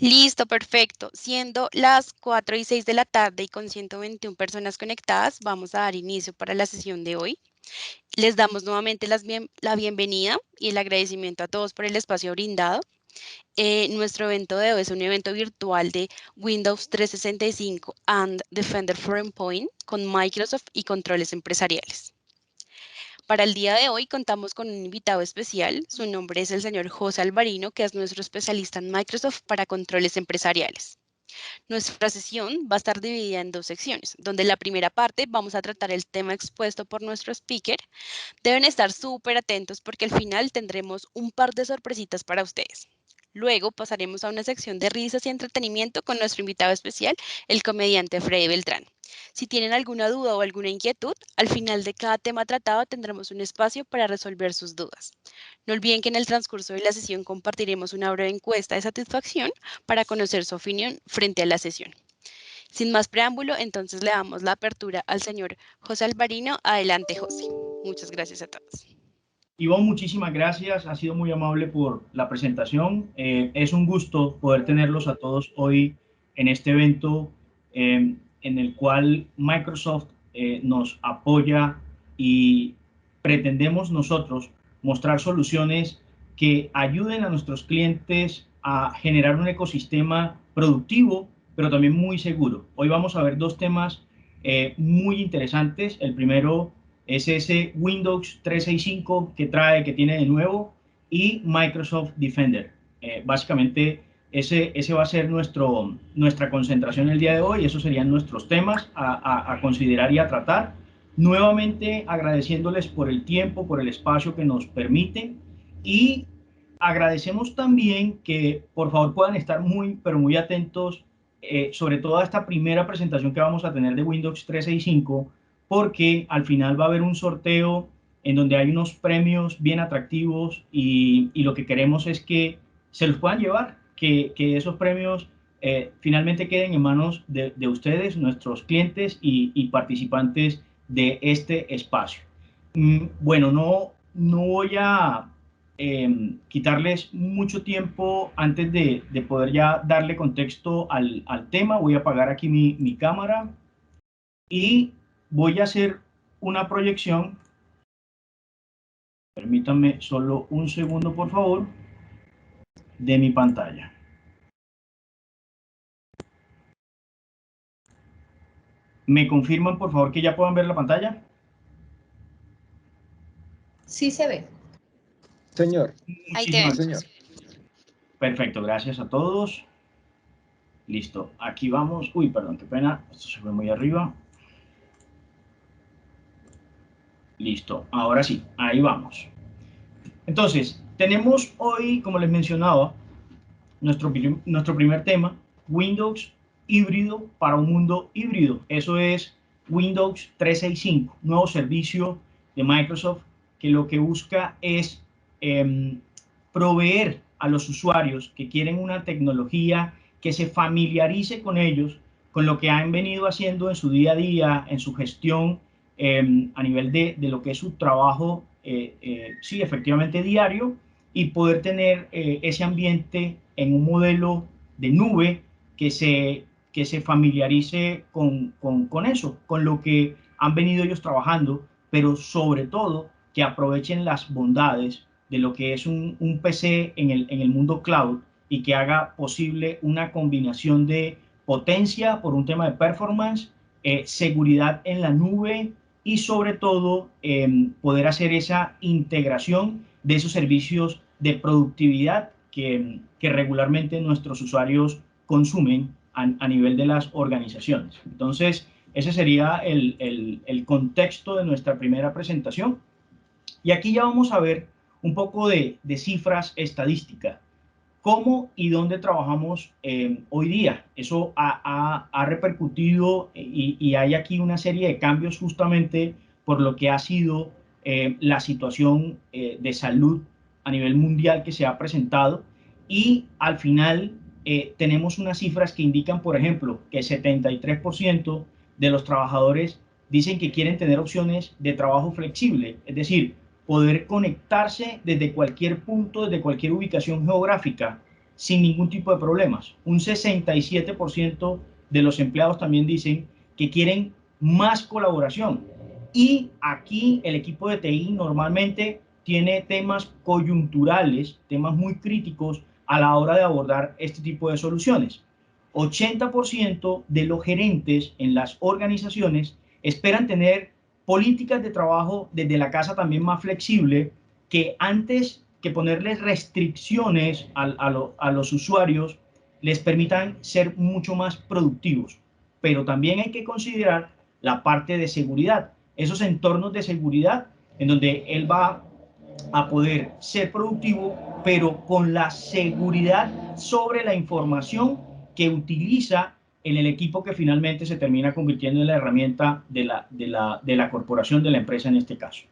Listo, perfecto. Siendo las 4:06 de la tarde y con 121 personas conectadas, vamos a dar inicio para la sesión de hoy. Les damos nuevamente la bienvenida y el agradecimiento a todos por el espacio brindado. Nuestro evento de hoy es un evento virtual de Windows 365 and Defender for Endpoint con Microsoft y controles empresariales. Para el día de hoy contamos con un invitado especial. Su nombre es el señor José Alvarino, que es nuestro especialista en Microsoft para controles empresariales. Nuestra sesión va a estar dividida en dos secciones, donde en la primera parte vamos a tratar el tema expuesto por nuestro speaker. Deben estar súper atentos porque al final tendremos un par de sorpresitas para ustedes. Luego pasaremos a una sección de risas y entretenimiento con nuestro invitado especial, el comediante Freddy Beltrán. Si tienen alguna duda o alguna inquietud, al final de cada tema tratado tendremos un espacio para resolver sus dudas. No olviden que en el transcurso de la sesión compartiremos una breve encuesta de satisfacción para conocer su opinión frente a la sesión. Sin más preámbulo, entonces le damos la apertura al señor José Alvarino. Adelante, José. Muchas gracias a todos. Ivonne, muchísimas gracias. Ha sido muy amable por la presentación. Es un gusto poder tenerlos a todos hoy en este evento en el cual Microsoft nos apoya y pretendemos nosotros mostrar soluciones que ayuden a nuestros clientes a generar un ecosistema productivo, pero también muy seguro. Hoy vamos a ver dos temas muy interesantes. El primero es ese Windows 365 que tiene de nuevo, y Microsoft Defender. Básicamente, ese va a ser nuestra concentración el día de hoy. Esos serían nuestros temas a considerar y a tratar. Nuevamente agradeciéndoles por el tiempo, por el espacio que nos permiten, y agradecemos también que por favor puedan estar muy, pero muy atentos, sobre todo a esta primera presentación que vamos a tener de Windows 365, porque al final va a haber un sorteo en donde hay unos premios bien atractivos, y lo que queremos es que se los puedan llevar, que esos premios finalmente queden en manos de ustedes, nuestros clientes y participantes de este espacio. Bueno, no voy a quitarles mucho tiempo antes de poder ya darle contexto al tema. Voy a apagar aquí mi cámara y voy a hacer una proyección. Permítanme solo un segundo, por favor, de mi pantalla. ¿Me confirman, por favor, que ya puedan ver la pantalla? Sí se ve. Señor. Ahí te Muchísimas vemos. Señor. Perfecto, gracias a todos. Listo, aquí vamos. Uy, perdón, qué pena, esto se fue muy arriba. Listo, ahora sí, ahí vamos. Entonces, tenemos hoy, como les mencionaba, nuestro primer tema, Windows híbrido para un mundo híbrido. Eso es Windows 365, nuevo servicio de Microsoft que lo que busca es proveer a los usuarios que quieren una tecnología que se familiarice con ellos, con lo que han venido haciendo en su día a día, en su gestión, a nivel de lo que es su trabajo, sí, efectivamente diario, y poder tener ese ambiente en un modelo de nube que se familiarice con eso, con lo que han venido ellos trabajando, pero sobre todo que aprovechen las bondades de lo que es un PC en el mundo cloud, y que haga posible una combinación de potencia por un tema de performance, seguridad en la nube, y sobre todo poder hacer esa integración de esos servicios de productividad que regularmente nuestros usuarios consumen a nivel de las organizaciones. Entonces, ese sería el contexto de nuestra primera presentación. Y aquí ya vamos a ver un poco de cifras estadísticas. ¿Cómo y dónde trabajamos hoy día? Eso ha repercutido, y hay aquí una serie de cambios justamente por lo que ha sido la situación de salud a nivel mundial que se ha presentado. Y al final tenemos unas cifras que indican, por ejemplo, que el 73% de los trabajadores dicen que quieren tener opciones de trabajo flexible, es decir, poder conectarse desde cualquier punto, desde cualquier ubicación geográfica, sin ningún tipo de problemas. Un 67% de los empleados también dicen que quieren más colaboración. Y aquí el equipo de TI normalmente tiene temas coyunturales, temas muy críticos a la hora de abordar este tipo de soluciones. 80% de los gerentes en las organizaciones esperan tener políticas de trabajo desde la casa también más flexible, que antes que ponerles restricciones a los usuarios, les permitan ser mucho más productivos. Pero también hay que considerar la parte de seguridad, esos entornos de seguridad en donde él va a poder ser productivo, pero con la seguridad sobre la información que utiliza en el equipo que finalmente se termina convirtiendo en la herramienta de la corporación, de la empresa en este caso.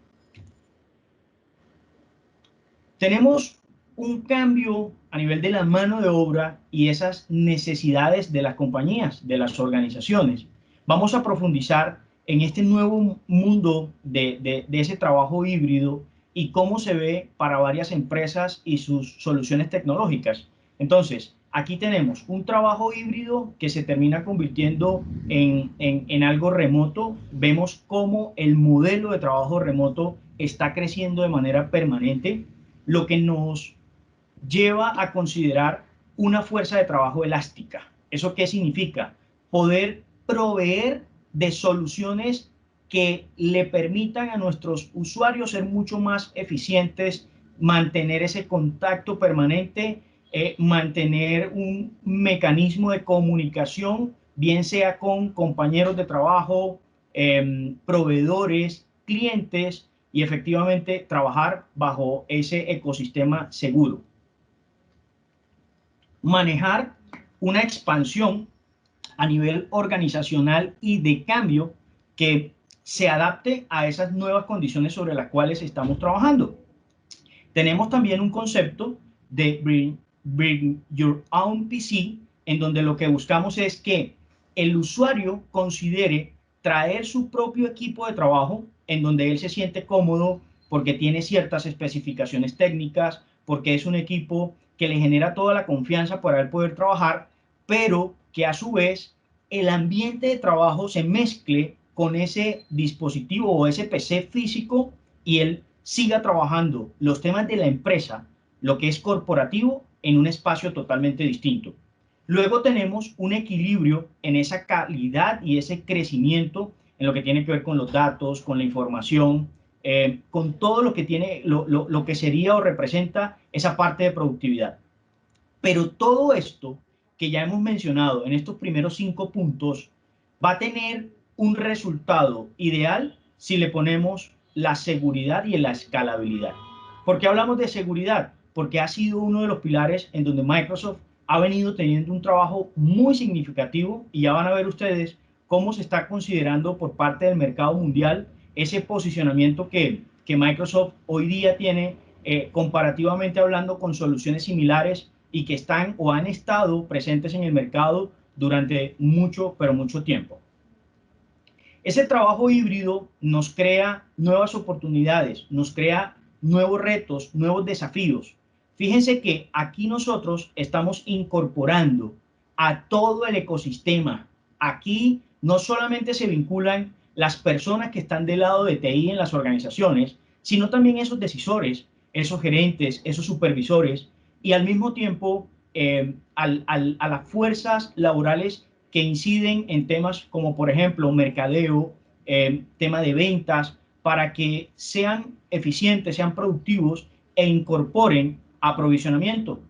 Tenemos un cambio a nivel de la mano de obra y esas necesidades de las compañías, de las organizaciones. Vamos a profundizar en este nuevo mundo de ese trabajo híbrido y cómo se ve para varias empresas y sus soluciones tecnológicas. Entonces, aquí tenemos un trabajo híbrido que se termina convirtiendo en algo remoto. Vemos cómo el modelo de trabajo remoto está creciendo de manera permanente, lo que nos lleva a considerar una fuerza de trabajo elástica. ¿Eso qué significa? Poder proveer de soluciones que le permitan a nuestros usuarios ser mucho más eficientes, mantener ese contacto permanente, mantener un mecanismo de comunicación, bien sea con compañeros de trabajo, proveedores, clientes, y efectivamente trabajar bajo ese ecosistema seguro. Manejar una expansión a nivel organizacional y de cambio que se adapte a esas nuevas condiciones sobre las cuales estamos trabajando. Tenemos también un concepto de bring your own PC, en donde lo que buscamos es que el usuario considere traer su propio equipo de trabajo en donde él se siente cómodo porque tiene ciertas especificaciones técnicas, porque es un equipo que le genera toda la confianza para él poder trabajar, pero que a su vez el ambiente de trabajo se mezcle con ese dispositivo o ese PC físico y él siga trabajando los temas de la empresa, lo que es corporativo, en un espacio totalmente distinto. Luego tenemos un equilibrio en esa calidad y ese crecimiento en lo que tiene que ver con los datos, con la información, con todo lo que tiene, lo que sería o representa esa parte de productividad. Pero todo esto que ya hemos mencionado en estos primeros 5 puntos va a tener un resultado ideal si le ponemos la seguridad y la escalabilidad. ¿Por qué hablamos de seguridad? Porque ha sido uno de los pilares en donde Microsoft ha venido teniendo un trabajo muy significativo y ya van a ver ustedes cómo se está considerando por parte del mercado mundial ese posicionamiento que Microsoft hoy día tiene comparativamente hablando con soluciones similares y que están o han estado presentes en el mercado durante mucho, pero mucho tiempo. Ese trabajo híbrido nos crea nuevas oportunidades, nos crea nuevos retos, nuevos desafíos. Fíjense que aquí nosotros estamos incorporando a todo el ecosistema. Aquí no solamente se vinculan las personas que están del lado de TI en las organizaciones, sino también esos decisores, esos gerentes, esos supervisores, y al mismo tiempo a las fuerzas laborales que inciden en temas como, por ejemplo, mercadeo, tema de ventas, para que sean eficientes, sean productivos e incorporen aprovisionamiento,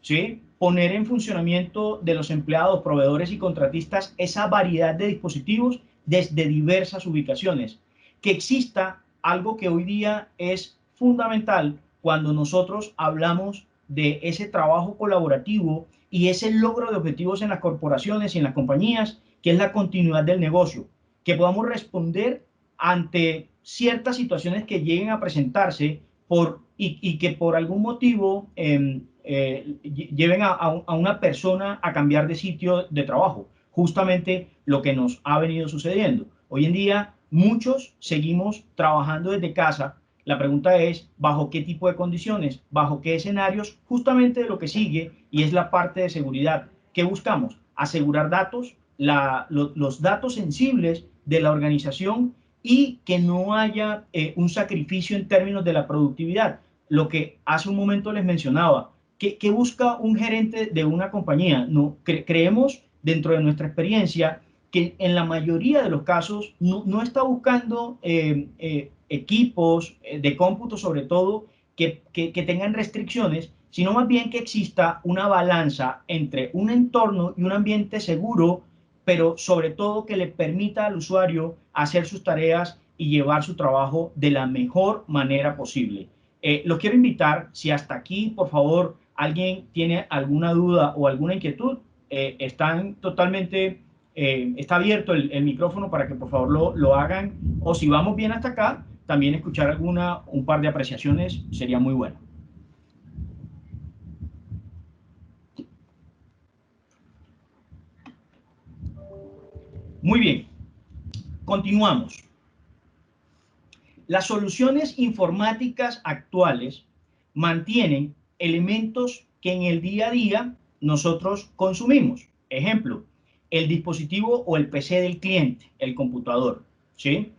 ¿sí? Poner en funcionamiento de los empleados, proveedores y contratistas esa variedad de dispositivos desde diversas ubicaciones. Que exista algo que hoy día es fundamental cuando nosotros hablamos de ese trabajo colaborativo y ese logro de objetivos en las corporaciones y en las compañías, que es la continuidad del negocio, que podamos responder ante ciertas situaciones que lleguen a presentarse y que por algún motivo lleven a una persona a cambiar de sitio de trabajo, justamente lo que nos ha venido sucediendo. Hoy en día muchos seguimos trabajando desde casa, La pregunta es, ¿bajo qué tipo de condiciones? ¿Bajo qué escenarios? Justamente de lo que sigue, y es la parte de seguridad. ¿Qué buscamos? Asegurar datos, los datos sensibles de la organización y que no haya un sacrificio en términos de la productividad. Lo que hace un momento les mencionaba, ¿qué busca un gerente de una compañía? No, creemos dentro de nuestra experiencia que en la mayoría de los casos no está buscando equipos de cómputo, sobre todo, que tengan restricciones, sino más bien que exista una balanza entre un entorno y un ambiente seguro, pero sobre todo que le permita al usuario hacer sus tareas y llevar su trabajo de la mejor manera posible. Los quiero invitar, si hasta aquí, por favor, alguien tiene alguna duda o alguna inquietud, están totalmente está abierto el micrófono para que por favor lo hagan, o si vamos bien hasta acá, también escuchar un par de apreciaciones sería muy bueno. Muy bien, continuamos. Las soluciones informáticas actuales mantienen elementos que en el día a día nosotros consumimos. Ejemplo, el dispositivo o el PC del cliente, el computador, ¿sí?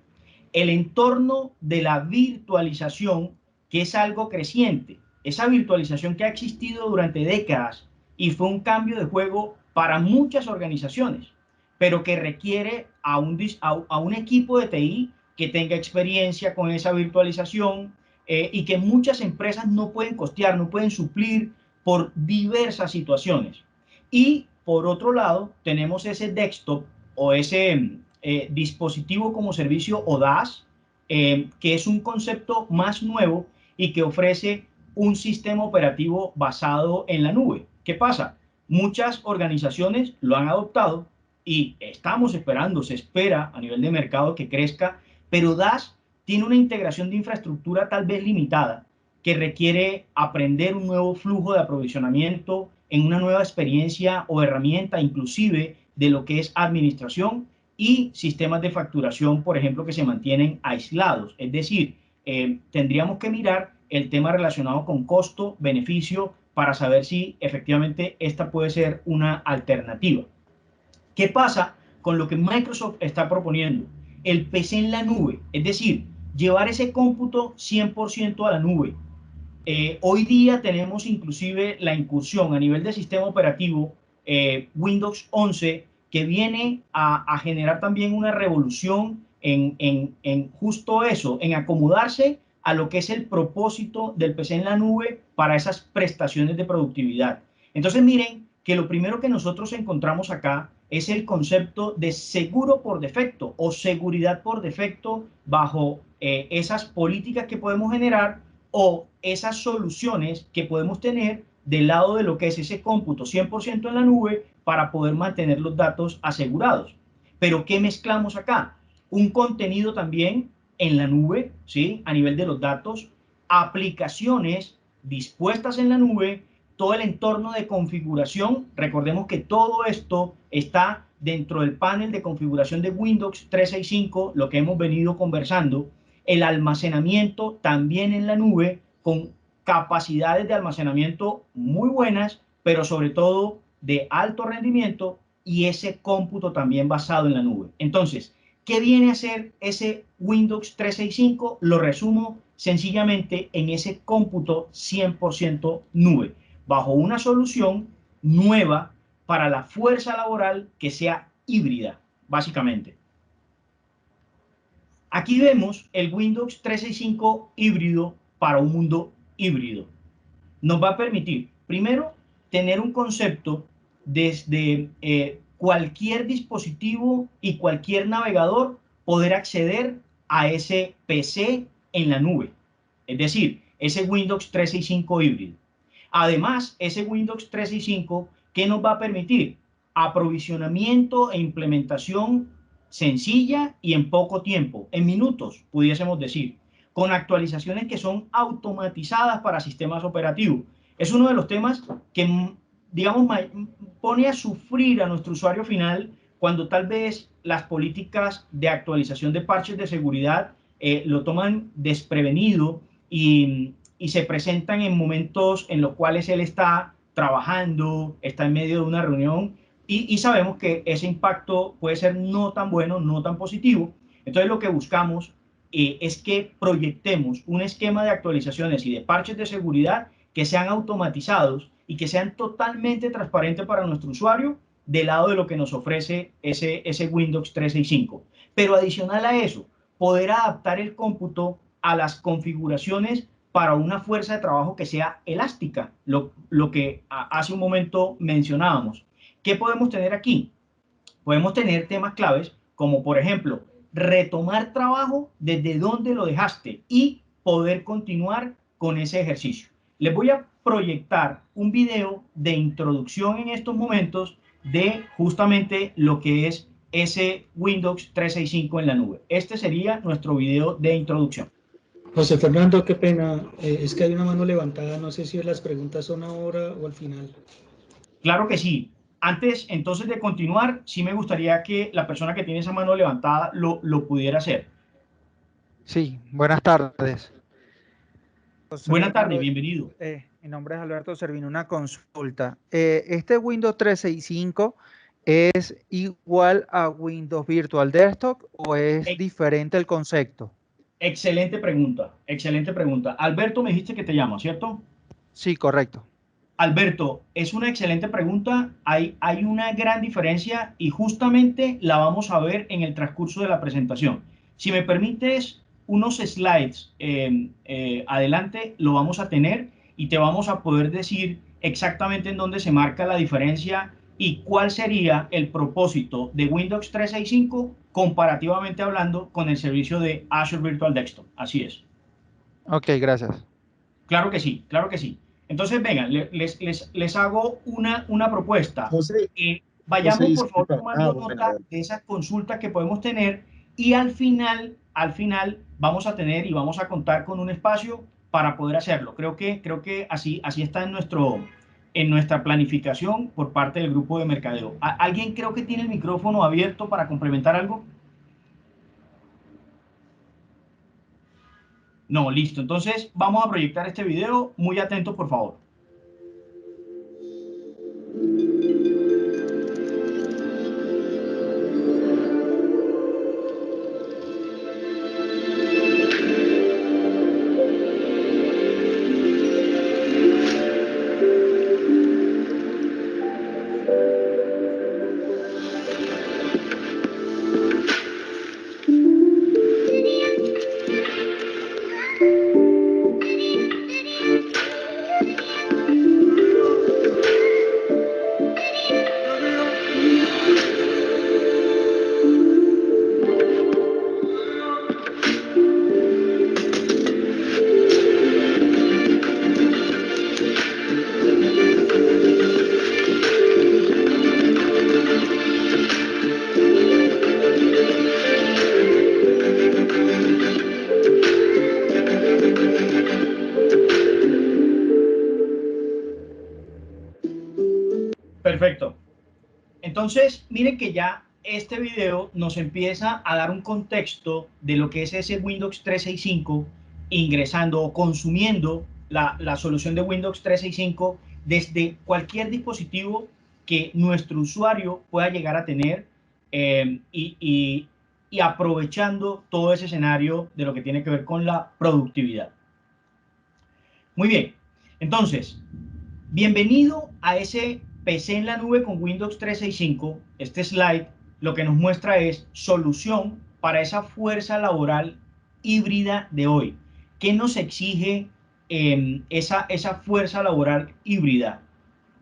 El entorno de la virtualización, que es algo creciente. Esa virtualización que ha existido durante décadas y fue un cambio de juego para muchas organizaciones, pero que requiere a un equipo de TI que tenga experiencia con esa virtualización y que muchas empresas no pueden costear, no pueden suplir por diversas situaciones. Y por otro lado, tenemos ese desktop o ese dispositivo como servicio o DAS, que es un concepto más nuevo y que ofrece un sistema operativo basado en la nube. ¿Qué pasa? Muchas organizaciones lo han adoptado y estamos esperando, se espera a nivel de mercado que crezca, pero DAS tiene una integración de infraestructura tal vez limitada, que requiere aprender un nuevo flujo de aprovisionamiento en una nueva experiencia o herramienta, inclusive de lo que es administración y sistemas de facturación, por ejemplo, que se mantienen aislados. Es decir, tendríamos que mirar el tema relacionado con costo, beneficio, para saber si efectivamente esta puede ser una alternativa. ¿Qué pasa con lo que Microsoft está proponiendo? El PC en la nube, es decir, llevar ese cómputo 100% a la nube. Hoy día tenemos inclusive la incursión a nivel de sistema operativo Windows 11 que viene a generar también una revolución en justo eso, en acomodarse a lo que es el propósito del PC en la nube para esas prestaciones de productividad. Entonces miren que lo primero que nosotros encontramos acá es el concepto de seguro por defecto o seguridad por defecto bajo esas políticas que podemos generar o esas soluciones que podemos tener del lado de lo que es ese cómputo 100% en la nube para poder mantener los datos asegurados. Pero ¿qué mezclamos acá? Un contenido también en la nube, ¿sí? A nivel de los datos, aplicaciones dispuestas en la nube, todo el entorno de configuración. Recordemos que todo esto está dentro del panel de configuración de Windows 365, lo que hemos venido conversando, el almacenamiento también en la nube con capacidades de almacenamiento muy buenas, pero sobre todo de alto rendimiento y ese cómputo también basado en la nube. Entonces, ¿qué viene a ser ese Windows 365? Lo resumo sencillamente en ese cómputo 100% nube, bajo una solución nueva para la fuerza laboral que sea híbrida, básicamente. Aquí vemos el Windows 365 híbrido para un mundo híbrido. Nos va a permitir, primero, tener un concepto desde cualquier dispositivo y cualquier navegador poder acceder a ese PC en la nube. Es decir, ese Windows 365 híbrido. Además, ese Windows 365, ¿qué nos va a permitir? Aprovisionamiento e implementación sencilla y en poco tiempo, en minutos, pudiésemos decir, con actualizaciones que son automatizadas para sistemas operativos. Es uno de los temas que, digamos, pone a sufrir a nuestro usuario final cuando tal vez las políticas de actualización de parches de seguridad lo toman desprevenido y se presentan en momentos en los cuales él está trabajando, está en medio de una reunión y sabemos que ese impacto puede ser no tan bueno, no tan positivo. Entonces lo que buscamos es que proyectemos un esquema de actualizaciones y de parches de seguridad que sean automatizados y que sean totalmente transparentes para nuestro usuario del lado de lo que nos ofrece ese Windows 365. Pero adicional a eso, poder adaptar el cómputo a las configuraciones para una fuerza de trabajo que sea elástica, lo que hace un momento mencionábamos. ¿Qué podemos tener aquí? Podemos tener temas claves como, por ejemplo, retomar trabajo desde donde lo dejaste y poder continuar con ese ejercicio. Les voy a proyectar un video de introducción en estos momentos de justamente lo que es ese Windows 365 en la nube. Este sería nuestro video de introducción. José Fernando, qué pena, es que hay una mano levantada, no sé si las preguntas son ahora o al final. Claro que sí. Antes, entonces, de continuar, sí me gustaría que la persona que tiene esa mano levantada lo pudiera hacer. Sí, buenas tardes. José Buenas tardes, Fernando, bienvenido. mi nombre es Alberto Servino, una consulta. ¿Este Windows 365 es igual a Windows Virtual Desktop o es Ex- diferente el concepto? Excelente pregunta, excelente pregunta. Alberto, me dijiste que te llama, ¿cierto? Sí, correcto. Alberto, es una excelente pregunta. Hay una gran diferencia y justamente la vamos a ver en el transcurso de la presentación. Si me permites unos slides adelante, lo vamos a tener y te vamos a poder decir exactamente en dónde se marca la diferencia y cuál sería el propósito de Windows 365 comparativamente hablando con el servicio de Azure Virtual Desktop. Así es. Ok, gracias. Claro que sí, claro que sí. Entonces, vengan, les hago una propuesta. José, José, Vayamos, por favor, disculpa. tomando Bueno, nota de esas consultas que podemos tener y al final vamos a tener y vamos a contar con un espacio para poder hacerlo. Creo que así está en nuestra planificación por parte del grupo de mercadeo. ¿Alguien creo que tiene el micrófono abierto para complementar algo? No, listo. Entonces, vamos a proyectar este video. Muy atentos, por favor. Perfecto. Entonces, miren que ya este video nos empieza a dar un contexto de lo que es ese Windows 365 ingresando o consumiendo la solución de Windows 365 desde cualquier dispositivo que nuestro usuario pueda llegar a tener y aprovechando todo ese escenario de lo que tiene que ver con la productividad. Muy bien, entonces, bienvenido a ese PC en la nube con Windows 365. Este slide lo que nos muestra es solución para esa fuerza laboral híbrida de hoy. ¿Qué nos exige esa fuerza laboral híbrida?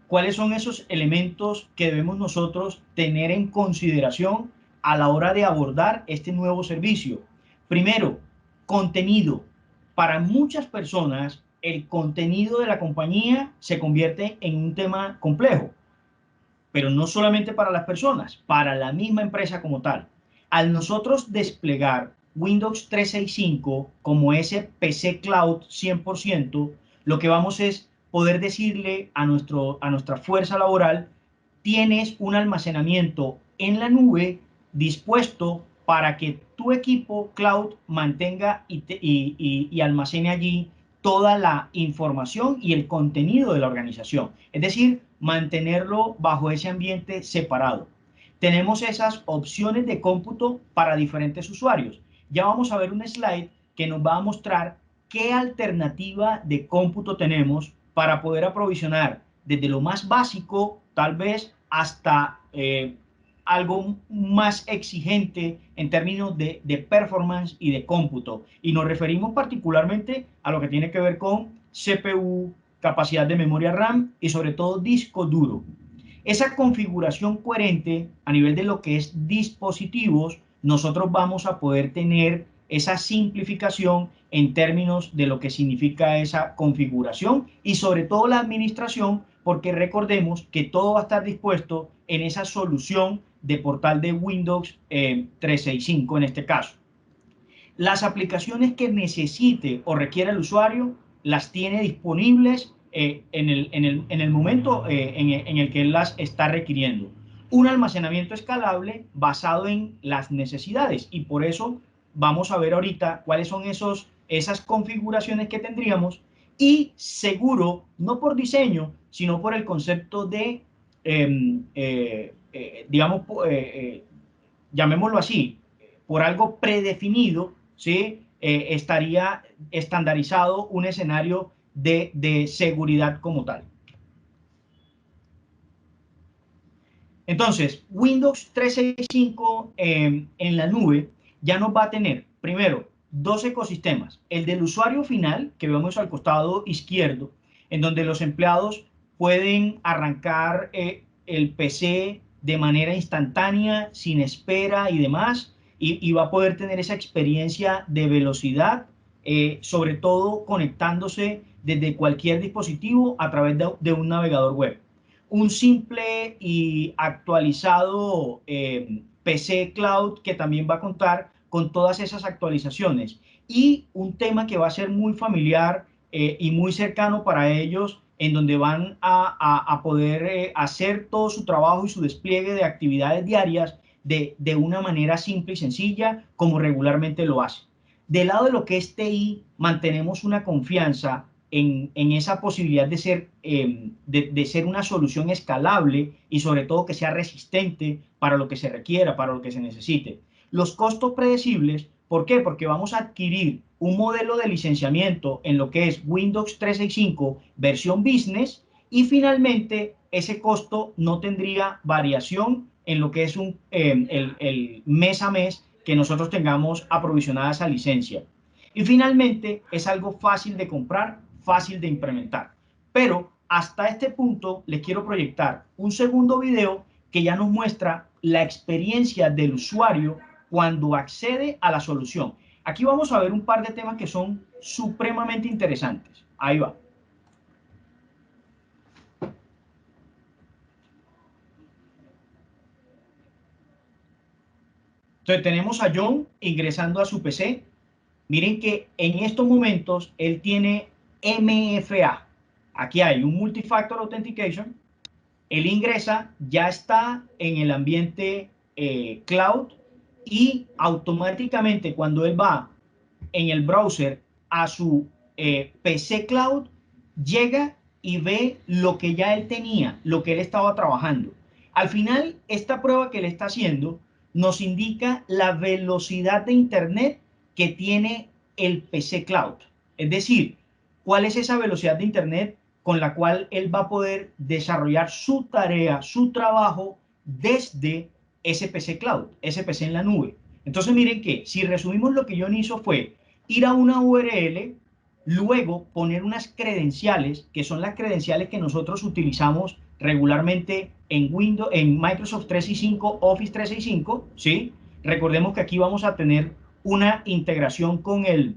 ¿Cuáles son esos elementos que debemos nosotros tener en consideración a la hora de abordar este nuevo servicio? Primero, contenido. Para muchas personas, el contenido de la compañía se convierte en un tema complejo, pero no solamente para las personas, para la misma empresa como tal. Al nosotros desplegar Windows 365 como ese PC Cloud 100%, lo que vamos es poder decirle a nuestra fuerza laboral, tienes un almacenamiento en la nube dispuesto para que tu equipo cloud mantenga y almacene allí toda la información y el contenido de la organización. Es decir, mantenerlo bajo ese ambiente separado. Tenemos esas opciones de cómputo para diferentes usuarios. Ya vamos a ver un slide que nos va a mostrar qué alternativa de cómputo tenemos para poder aprovisionar desde lo más básico, tal vez, hasta algo más exigente en términos de performance y de cómputo. Y nos referimos particularmente a lo que tiene que ver con CPU, capacidad de memoria RAM y sobre todo disco duro. Esa configuración coherente a nivel de lo que es dispositivos, nosotros vamos a poder tener esa simplificación en términos de lo que significa esa configuración y sobre todo la administración, porque recordemos que todo va a estar dispuesto en esa solución de portal de Windows 365 en este caso. Las aplicaciones que necesite o requiera el usuario las tiene disponibles en el momento en el que él las está requiriendo. Un almacenamiento escalable basado en las necesidades y por eso vamos a ver ahorita cuáles son esas configuraciones que tendríamos y seguro, no por diseño, sino por el concepto de, digamos, llamémoslo así, por algo predefinido, ¿sí? Estaría estandarizado un escenario de seguridad como tal. Entonces, Windows 365 en la nube ya nos va a tener, primero, dos ecosistemas. El del usuario final, que vemos al costado izquierdo, en donde los empleados pueden arrancar el PC de manera instantánea, sin espera y demás, y va a poder tener esa experiencia de velocidad, sobre todo conectándose desde cualquier dispositivo a través de un navegador web. Un simple y actualizado PC Cloud que también va a contar con todas esas actualizaciones. Y un tema que va a ser muy familiar y muy cercano para ellos, en donde van a poder hacer todo su trabajo y su despliegue de actividades diarias de una manera simple y sencilla, como regularmente lo hace. Del lado de lo que es TI, mantenemos una confianza en esa posibilidad de ser una solución escalable y sobre todo que sea resistente para lo que se requiera, para lo que se necesite. Los costos predecibles, ¿por qué? Porque vamos a adquirir un modelo de licenciamiento en lo que es Windows 365 versión Business y finalmente ese costo no tendría variación en lo que es el mes a mes que nosotros tengamos aprovisionada esa licencia. Y finalmente es algo fácil de comprar, fácil de implementar. Pero hasta este punto les quiero proyectar un segundo video que ya nos muestra la experiencia del usuario cuando accede a la solución. Aquí vamos a ver un par de temas que son supremamente interesantes. Ahí va. Entonces tenemos a John ingresando a su PC. Miren que en estos momentos él tiene MFA. Aquí hay un Multi-Factor Authentication. Él ingresa, ya está en el ambiente cloud y automáticamente cuando él va en el browser a su PC cloud, llega y ve lo que ya él tenía, lo que él estaba trabajando. Al final, esta prueba que él está haciendo nos indica la velocidad de internet que tiene el PC cloud. Es decir, cuál es esa velocidad de internet con la cual él va a poder desarrollar su tarea, su trabajo desde ese PC cloud, ese PC en la nube. Entonces miren que si resumimos lo que John hizo fue ir a una URL, luego poner unas credenciales, que son las credenciales que nosotros utilizamos regularmente en Windows, en Microsoft 365, Office 365, ¿sí? Recordemos que aquí vamos a tener una integración con el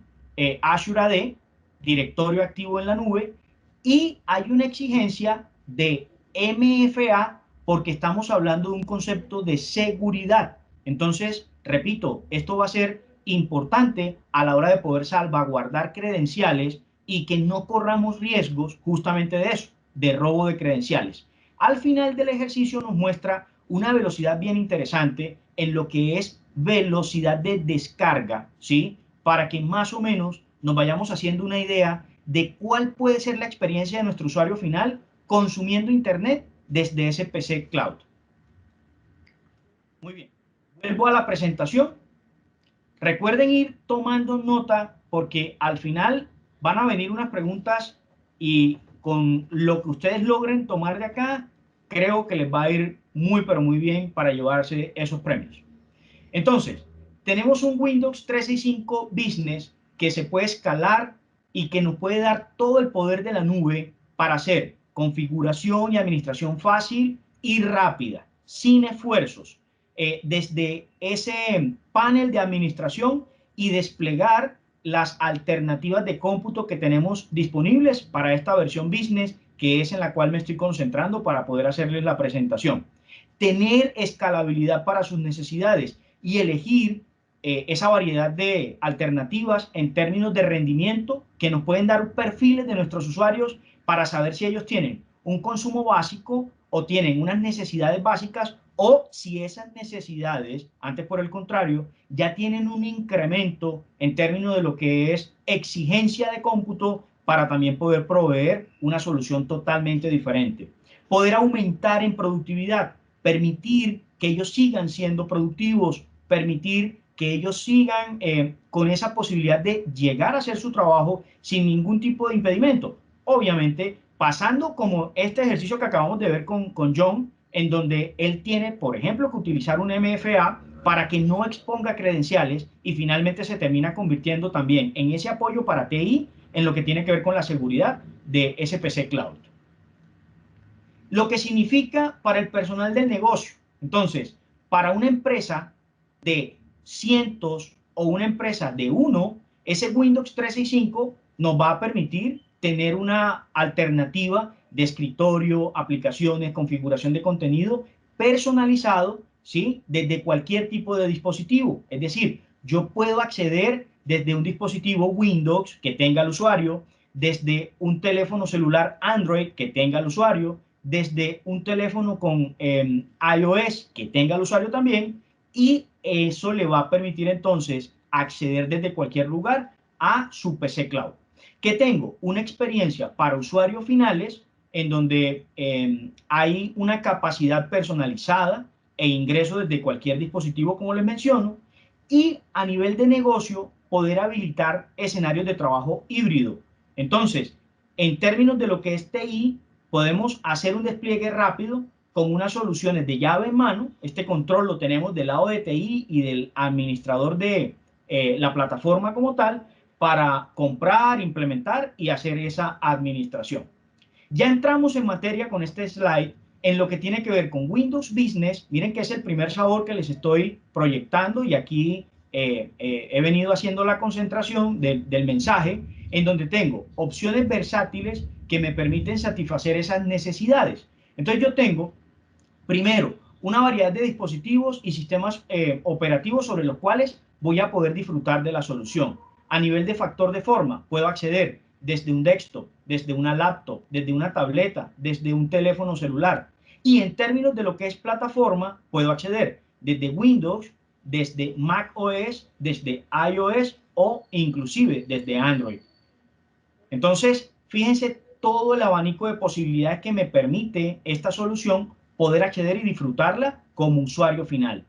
Azure AD, directorio activo en la nube, y hay una exigencia de MFA porque estamos hablando de un concepto de seguridad. Entonces, repito, esto va a ser importante a la hora de poder salvaguardar credenciales y que no corramos riesgos justamente de eso, de robo de credenciales. Al final del ejercicio nos muestra una velocidad bien interesante en lo que es velocidad de descarga, ¿sí? Para que más o menos nos vayamos haciendo una idea de cuál puede ser la experiencia de nuestro usuario final consumiendo Internet desde ese PC Cloud. Muy bien, vuelvo a la presentación. Recuerden ir tomando nota porque al final van a venir unas preguntas y con lo que ustedes logren tomar de acá, creo que les va a ir muy, pero muy bien para llevarse esos premios. Entonces, tenemos un Windows 365 Business que se puede escalar y que nos puede dar todo el poder de la nube para hacer configuración y administración fácil y rápida, sin esfuerzos, desde ese panel de administración y desplegar las alternativas de cómputo que tenemos disponibles para esta versión Business, que es en la cual me estoy concentrando para poder hacerles la presentación. Tener escalabilidad para sus necesidades y elegir esa variedad de alternativas en términos de rendimiento que nos pueden dar perfiles de nuestros usuarios para saber si ellos tienen un consumo básico o tienen unas necesidades básicas o si esas necesidades, antes por el contrario, ya tienen un incremento en términos de lo que es exigencia de cómputo para también poder proveer una solución totalmente diferente. Poder aumentar en productividad, permitir que ellos sigan siendo productivos, permitir que ellos sigan con esa posibilidad de llegar a hacer su trabajo sin ningún tipo de impedimento. Obviamente, pasando como este ejercicio que acabamos de ver con John, en donde él tiene, por ejemplo, que utilizar un MFA para que no exponga credenciales y finalmente se termina convirtiendo también en ese apoyo para TI en lo que tiene que ver con la seguridad de SPC Cloud. Lo que significa para el personal del negocio. Entonces, para una empresa de cientos o una empresa de uno, ese Windows 365 nos va a permitir tener una alternativa de escritorio, aplicaciones, configuración de contenido personalizado, ¿sí? Desde cualquier tipo de dispositivo. Es decir, yo puedo acceder desde un dispositivo Windows que tenga el usuario, desde un teléfono celular Android que tenga el usuario, desde un teléfono con iOS que tenga el usuario también, y eso le va a permitir entonces acceder desde cualquier lugar a su PC Cloud. ¿Qué tengo? Una experiencia para usuarios finales en donde hay una capacidad personalizada e ingreso desde cualquier dispositivo, como les menciono, y a nivel de negocio poder habilitar escenarios de trabajo híbrido. Entonces, en términos de lo que es TI, podemos hacer un despliegue rápido con unas soluciones de llave en mano. Este control lo tenemos del lado de TI y del administrador de la plataforma como tal para comprar, implementar y hacer esa administración. Ya entramos en materia con este slide en lo que tiene que ver con Windows Business. Miren que es el primer sabor que les estoy proyectando y aquí he venido haciendo la concentración del mensaje en donde tengo opciones versátiles que me permiten satisfacer esas necesidades. Entonces yo tengo, primero, una variedad de dispositivos y sistemas operativos sobre los cuales voy a poder disfrutar de la solución. A nivel de factor de forma, puedo acceder desde un desktop, desde una laptop, desde una tableta, desde un teléfono celular. Y en términos de lo que es plataforma, puedo acceder desde Windows, desde Mac OS, desde iOS o inclusive desde Android. Entonces, fíjense todo el abanico de posibilidades que me permite esta solución poder acceder y disfrutarla como usuario final.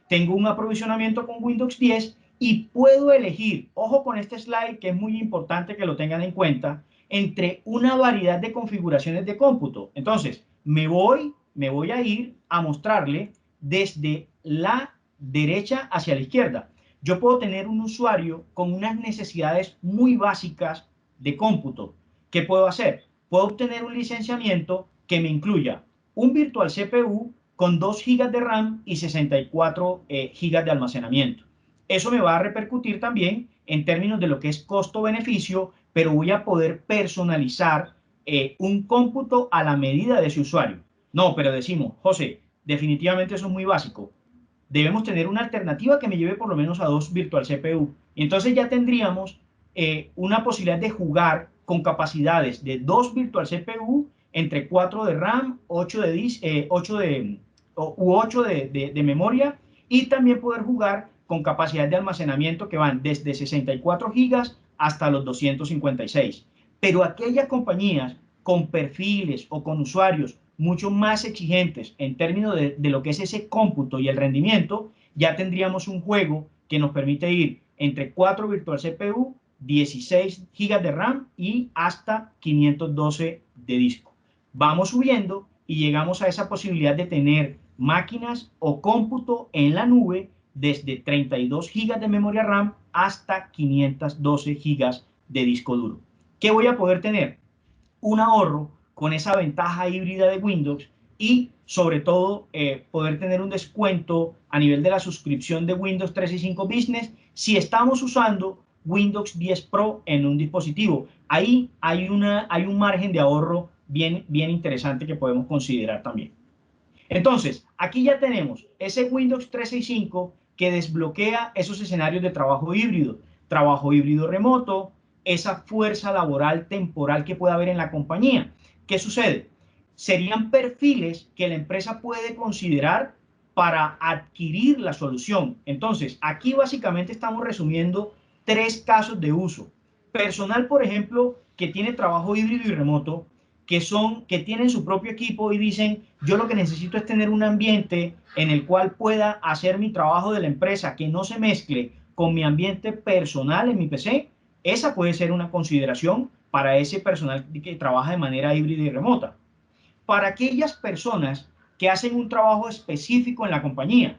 Tengo un aprovisionamiento con Windows 10 y puedo elegir, ojo con este slide que es muy importante que lo tengan en cuenta, entre una variedad de configuraciones de cómputo. Entonces, me voy a ir a mostrarle desde la derecha hacia la izquierda. Yo puedo tener un usuario con unas necesidades muy básicas de cómputo. ¿Qué puedo hacer? Puedo obtener un licenciamiento que me incluya un virtual CPU con 2 GB de RAM y 64 GB de almacenamiento. Eso me va a repercutir también en términos de lo que es costo-beneficio, pero voy a poder personalizar un cómputo a la medida de ese usuario. No, pero decimos, José, definitivamente eso es muy básico. Debemos tener una alternativa que me lleve por lo menos a 2 virtual CPU. Y entonces ya tendríamos una posibilidad de jugar con capacidades de 2 virtual CPU entre 4 de RAM, 8 de, 8 de memoria y también poder jugar con capacidad de almacenamiento que van desde 64 gigas hasta los 256. Pero aquellas compañías con perfiles o con usuarios mucho más exigentes en términos de lo que es ese cómputo y el rendimiento, ya tendríamos un juego que nos permite ir entre 4 Virtual CPU, 16 GB de RAM y hasta 512 de disco. Vamos subiendo y llegamos a esa posibilidad de tener máquinas o cómputo en la nube desde 32 GB de memoria RAM hasta 512 GB de disco duro. ¿Qué voy a poder tener? Un ahorro con esa ventaja híbrida de Windows y sobre todo poder tener un descuento a nivel de la suscripción de Windows 365 Business si estamos usando Windows 10 Pro en un dispositivo. Ahí hay un margen de ahorro bien interesante que podemos considerar también. Entonces, aquí ya tenemos ese Windows 365 que desbloquea esos escenarios de trabajo híbrido remoto, esa fuerza laboral temporal que puede haber en la compañía. ¿Qué sucede? Serían perfiles que la empresa puede considerar para adquirir la solución. Entonces, aquí básicamente estamos resumiendo 3 casos de uso. Personal, por ejemplo, que tiene trabajo híbrido y remoto, que tienen su propio equipo y dicen, yo lo que necesito es tener un ambiente en el cual pueda hacer mi trabajo de la empresa, que no se mezcle con mi ambiente personal en mi PC. Esa puede ser una consideración para ese personal que trabaja de manera híbrida y remota. Para aquellas personas que hacen un trabajo específico en la compañía,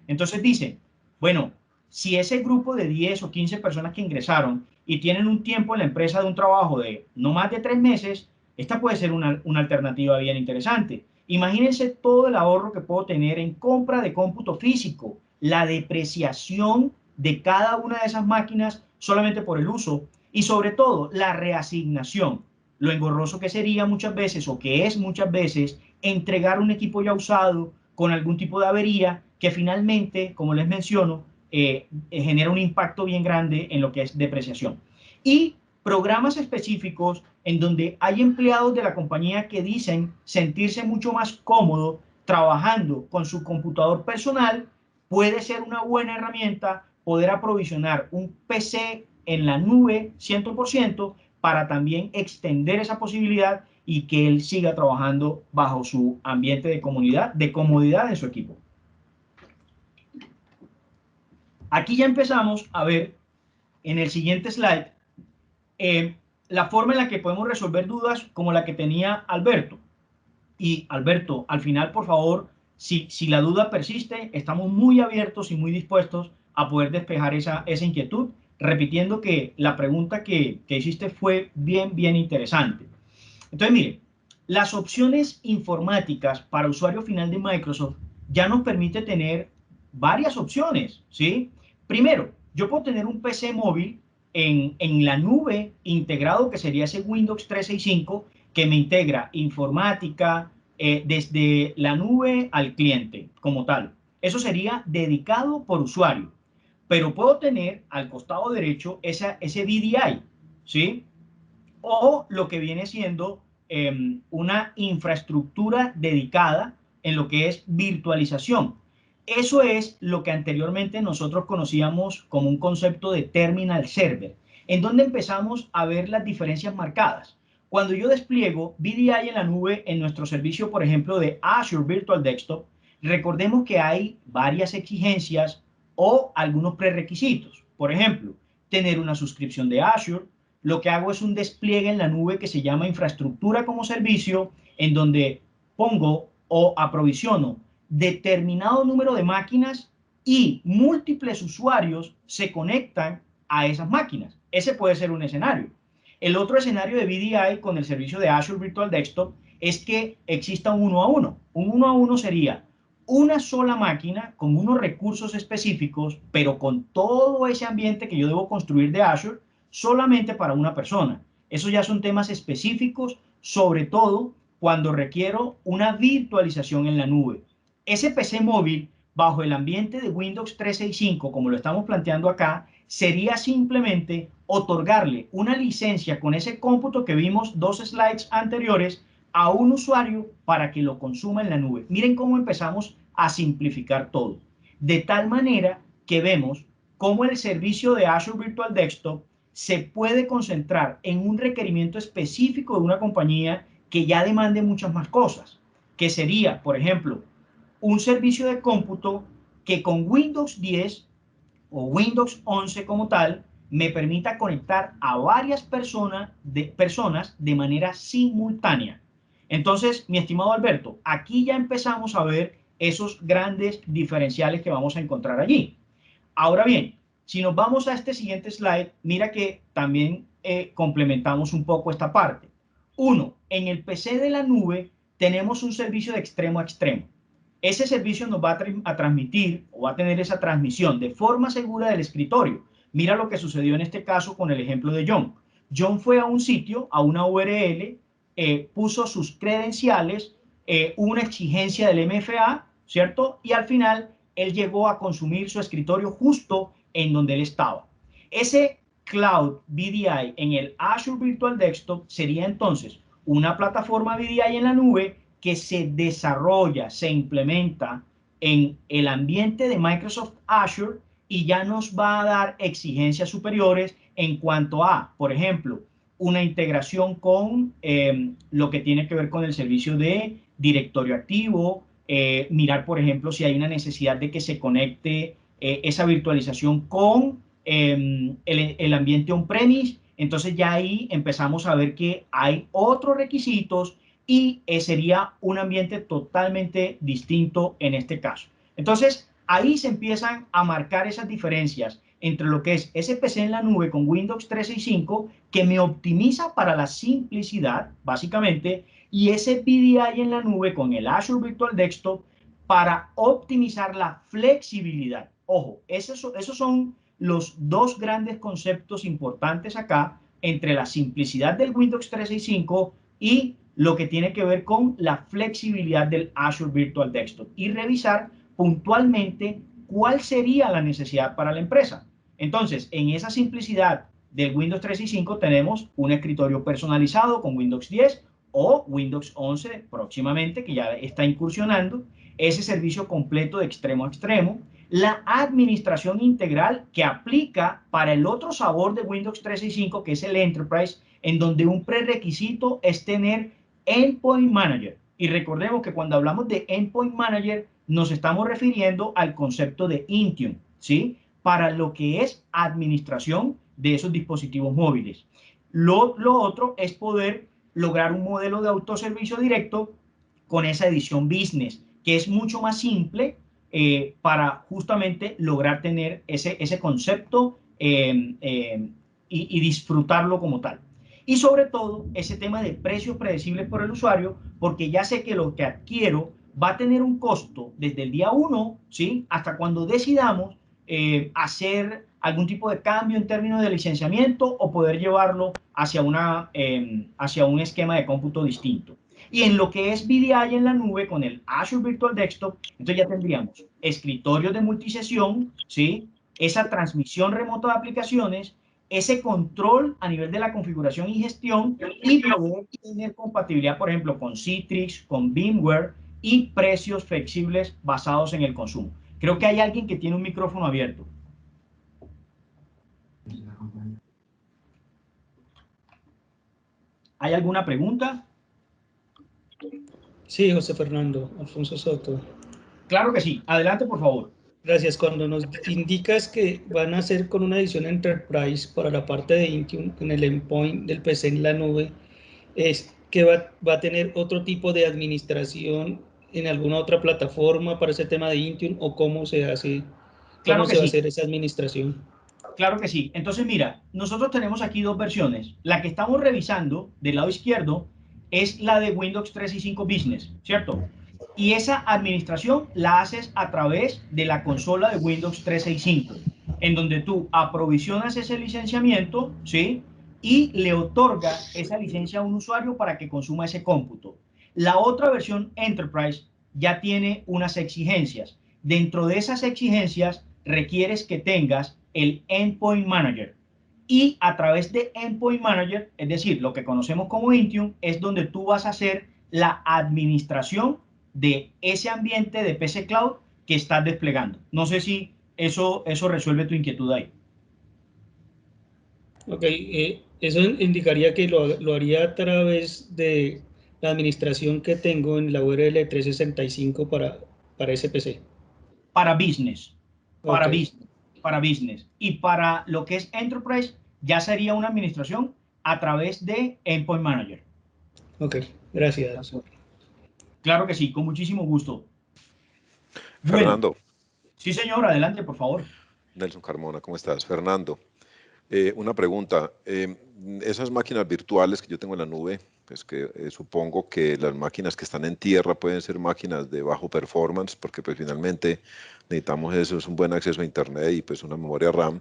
entonces dicen, bueno, si ese grupo de 10 o 15 personas que ingresaron y tienen un tiempo en la empresa de un trabajo de no más de 3 meses, esta puede ser una alternativa bien interesante. Imagínense todo el ahorro que puedo tener en compra de cómputo físico, la depreciación de cada una de esas máquinas solamente por el uso y sobre todo la reasignación. Lo engorroso que sería muchas veces o que es muchas veces entregar un equipo ya usado con algún tipo de avería que finalmente, como les menciono, genera un impacto bien grande en lo que es depreciación. Y programas específicos en donde hay empleados de la compañía que dicen sentirse mucho más cómodo trabajando con su computador personal, puede ser una buena herramienta poder aprovisionar un PC en la nube 100% para también extender esa posibilidad y que él siga trabajando bajo su ambiente de comodidad en su equipo. Aquí ya empezamos a ver en el siguiente slide la forma en la que podemos resolver dudas como la que tenía Alberto. Y Alberto, al final, por favor, si la duda persiste, estamos muy abiertos y muy dispuestos a poder despejar esa inquietud, repitiendo que la pregunta que hiciste fue bien interesante. Entonces, mire, las opciones informáticas para usuario final de Microsoft ya nos permite tener varias opciones, ¿sí? Primero, yo puedo tener un PC móvil en la nube integrado, que sería ese Windows 365, que me integra informática desde la nube al cliente como tal. Eso sería dedicado por usuario. Pero puedo tener al costado derecho ese VDI, ¿sí? O lo que viene siendo una infraestructura dedicada en lo que es virtualización. Eso es lo que anteriormente nosotros conocíamos como un concepto de terminal server, en donde empezamos a ver las diferencias marcadas. Cuando yo despliego VDI en la nube en nuestro servicio, por ejemplo, de Azure Virtual Desktop, recordemos que hay varias exigencias o algunos prerequisitos. Por ejemplo, tener una suscripción de Azure. Lo que hago es un despliegue en la nube que se llama infraestructura como servicio, en donde pongo o aprovisiono determinado número de máquinas y múltiples usuarios se conectan a esas máquinas. Ese puede ser un escenario. El otro escenario de VDI con el servicio de Azure Virtual Desktop es que exista un 1 a 1. Un 1 a 1 sería una sola máquina con unos recursos específicos, pero con todo ese ambiente que yo debo construir de Azure, solamente para una persona. Esos ya son temas específicos, sobre todo cuando requiero una virtualización en la nube. Ese PC móvil, bajo el ambiente de Windows 365, como lo estamos planteando acá, sería simplemente otorgarle una licencia con ese cómputo que vimos 2 slides anteriores a un usuario para que lo consuma en la nube. Miren cómo empezamos a simplificar todo. De tal manera que vemos cómo el servicio de Azure Virtual Desktop se puede concentrar en un requerimiento específico de una compañía que ya demande muchas más cosas, que sería, por ejemplo, un servicio de cómputo que con Windows 10 o Windows 11 como tal, me permita conectar a varias personas de manera simultánea. Entonces, mi estimado Alberto, aquí ya empezamos a ver esos grandes diferenciales que vamos a encontrar allí. Ahora bien, si nos vamos a este siguiente slide, mira que también complementamos un poco esta parte. Uno, en el PC de la nube tenemos un servicio de extremo a extremo. Ese servicio nos va a transmitir o va a tener esa transmisión de forma segura del escritorio. Mira lo que sucedió en este caso con el ejemplo de John. John fue a un sitio, a una URL, puso sus credenciales, una exigencia del MFA, ¿cierto? Y al final él llegó a consumir su escritorio justo en donde él estaba. Ese Cloud VDI en el Azure Virtual Desktop sería entonces una plataforma VDI en la nube que se desarrolla, se implementa en el ambiente de Microsoft Azure y ya nos va a dar exigencias superiores en cuanto a, por ejemplo, una integración con lo que tiene que ver con el servicio de directorio activo, mirar, por ejemplo, si hay una necesidad de que se conecte esa virtualización con el ambiente on-premise. Entonces ya ahí empezamos a ver que hay otros requisitos y sería un ambiente totalmente distinto en este caso. Entonces, ahí se empiezan a marcar esas diferencias entre lo que es ese PC en la nube con Windows 365, que me optimiza para la simplicidad, básicamente, y ese VDI en la nube con el Azure Virtual Desktop para optimizar la flexibilidad. Ojo, esos son los dos grandes conceptos importantes acá entre la simplicidad del Windows 365 y lo que tiene que ver con la flexibilidad del Azure Virtual Desktop y revisar puntualmente cuál sería la necesidad para la empresa. Entonces, en esa simplicidad del Windows 365 tenemos un escritorio personalizado con Windows 10 o Windows 11 próximamente, que ya está incursionando, ese servicio completo de extremo a extremo, la administración integral que aplica para el otro sabor de Windows 365, que es el Enterprise, en donde un prerequisito es tener Endpoint Manager. Y recordemos que cuando hablamos de Endpoint Manager, nos estamos refiriendo al concepto de Intune, ¿sí? Para lo que es administración de esos dispositivos móviles. Lo otro es poder lograr un modelo de autoservicio directo con esa edición business, que es mucho más simple para justamente lograr tener ese concepto y disfrutarlo como tal. Y sobre todo, ese tema de precios predecibles por el usuario, porque ya sé que lo que adquiero va a tener un costo desde el día 1, ¿sí? Hasta cuando decidamos hacer algún tipo de cambio en términos de licenciamiento o poder llevarlo hacia un esquema de cómputo distinto. Y en lo que es VDI en la nube con el Azure Virtual Desktop, entonces ya tendríamos escritorios de multisesión, ¿sí? Esa transmisión remota de aplicaciones, ese control a nivel de la configuración y gestión y poder tener compatibilidad, por ejemplo, con Citrix, con VMware y precios flexibles basados en el consumo. Creo que hay alguien que tiene un micrófono abierto. ¿Hay alguna pregunta? Sí, José Fernando, Alfonso Soto. Claro que sí. Adelante, por favor. Gracias. Cuando nos indicas que van a hacer con una edición Enterprise para la parte de Intune en el endpoint del PC en la nube, ¿es que va a tener otro tipo de administración en alguna otra plataforma para ese tema de Intune o cómo se hace, Claro cómo que se va a sí. hacer esa administración? Claro que sí. Entonces, mira, nosotros tenemos aquí dos versiones. La que estamos revisando del lado izquierdo es la de Windows 365 Business, ¿cierto? Y esa administración la haces a través de la consola de Windows 365, en donde tú aprovisionas ese licenciamiento, ¿sí? Y le otorgas esa licencia a un usuario para que consuma ese cómputo. La otra versión Enterprise ya tiene unas exigencias. Dentro de esas exigencias requieres que tengas el Endpoint Manager. Y a través de Endpoint Manager, es decir, lo que conocemos como Intune, es donde tú vas a hacer la administración de ese ambiente de PC Cloud que estás desplegando. No sé si eso resuelve tu inquietud ahí. Ok, eso indicaría que lo haría a través de la administración que tengo en la URL 365 para ese PC. Para business, para Ok, business, para business. Y para lo que es enterprise, ya sería una administración a través de Endpoint Manager. ok, gracias. Claro que sí, con muchísimo gusto. Bueno, Fernando, sí señor, adelante, por favor. Nelson Carmona, ¿cómo estás? Fernando, una pregunta. Esas máquinas virtuales que yo tengo en la nube, pues que supongo que las máquinas que están en tierra pueden ser máquinas de bajo performance, porque pues finalmente necesitamos eso, es un buen acceso a internet y pues una memoria RAM.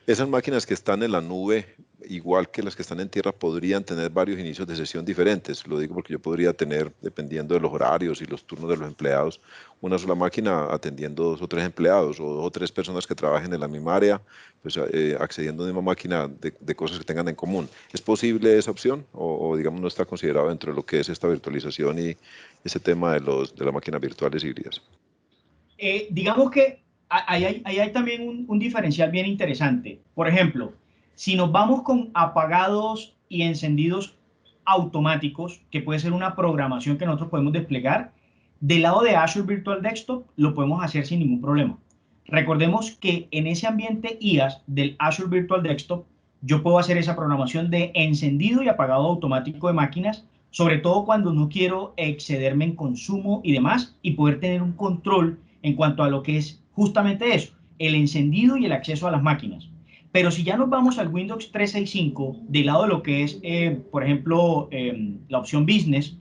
Esas máquinas que están en la nube, igual que las que están en tierra, podrían tener varios inicios de sesión diferentes. Lo digo porque yo podría tener, dependiendo de los horarios y los turnos de los empleados, una sola máquina atendiendo 2 o 3 empleados o 2 o 3 personas que trabajen en la misma área, pues accediendo a una misma máquina de cosas que tengan en común. ¿Es posible esa opción o digamos no está considerado dentro de lo que es esta virtualización y ese tema de las máquinas virtuales híbridas? Digamos que ahí hay también un diferencial bien interesante. Por ejemplo, si nos vamos con apagados y encendidos automáticos, que puede ser una programación que nosotros podemos desplegar, del lado de Azure Virtual Desktop lo podemos hacer sin ningún problema. Recordemos que en ese ambiente IaaS del Azure Virtual Desktop, yo puedo hacer esa programación de encendido y apagado automático de máquinas, sobre todo cuando no quiero excederme en consumo y demás, y poder tener un control en cuanto a lo que es justamente eso, el encendido y el acceso a las máquinas. Pero si ya nos vamos al Windows 365, del lado de lo que es, por ejemplo, la opción Business,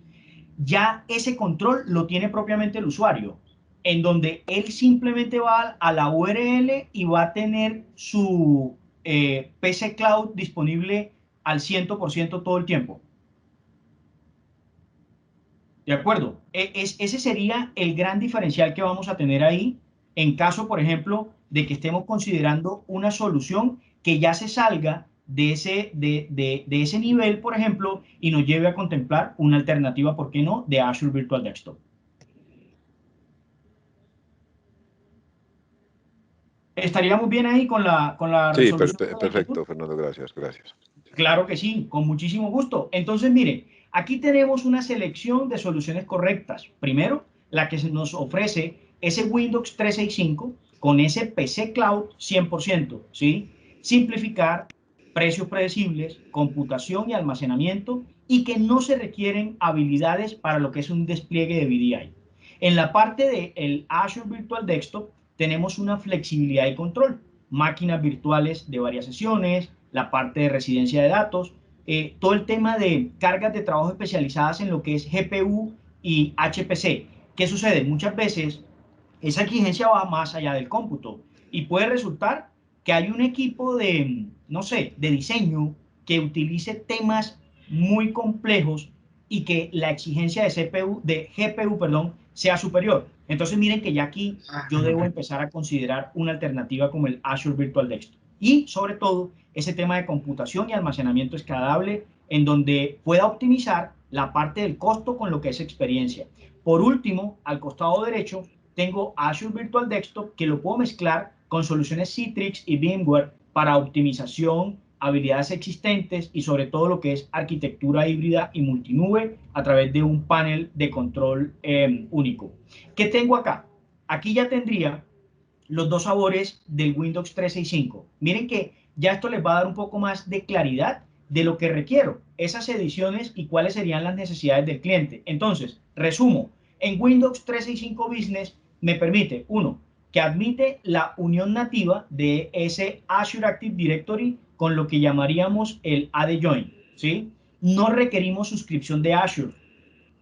ya ese control lo tiene propiamente el usuario, en donde él simplemente va a la URL y va a tener su PC Cloud disponible al 100% todo el tiempo. ¿De acuerdo? Ese sería el gran diferencial que vamos a tener ahí en caso, por ejemplo, de que estemos considerando una solución que ya se salga de ese nivel, por ejemplo, y nos lleve a contemplar una alternativa, ¿por qué no?, de Azure Virtual Desktop. ¿Estaríamos bien ahí con la Sí, resolución de la inquietud? perfecto, Fernando, gracias, gracias. Claro que sí, con muchísimo gusto. Entonces, mire, aquí tenemos una selección de soluciones correctas. Primero, la que se nos ofrece ese Windows 365 con ese PC Cloud 100%, ¿sí? Simplificar, precios predecibles, computación y almacenamiento y que no se requieren habilidades para lo que es un despliegue de VDI. En la parte del Azure Virtual Desktop tenemos una flexibilidad y control, máquinas virtuales de varias sesiones, la parte de residencia de datos, todo el tema de cargas de trabajo especializadas en lo que es GPU y HPC. ¿Qué sucede? Muchas veces esa exigencia va más allá del cómputo y puede resultar que hay un equipo de, no sé, de diseño que utilice temas muy complejos y que la exigencia de GPU, perdón, sea superior. Entonces miren que ya aquí yo debo empezar a considerar una alternativa como el Azure Virtual Desktop. Y sobre todo ese tema de computación y almacenamiento escalable en donde pueda optimizar la parte del costo con lo que es experiencia. Por último, al costado derecho, tengo Azure Virtual Desktop que lo puedo mezclar con soluciones Citrix y VMware para optimización, habilidades existentes y sobre todo lo que es arquitectura híbrida y multinube a través de un panel de control único. ¿Qué tengo acá? Aquí ya tendría los dos sabores del Windows 365. Miren que ya esto les va a dar un poco más de claridad de lo que requiero, esas ediciones y cuáles serían las necesidades del cliente. Entonces, resumo, en Windows 365 Business me permite, uno, que admite la unión nativa de ese Azure Active Directory con lo que llamaríamos el AD Join, ¿sí? No requerimos suscripción de Azure.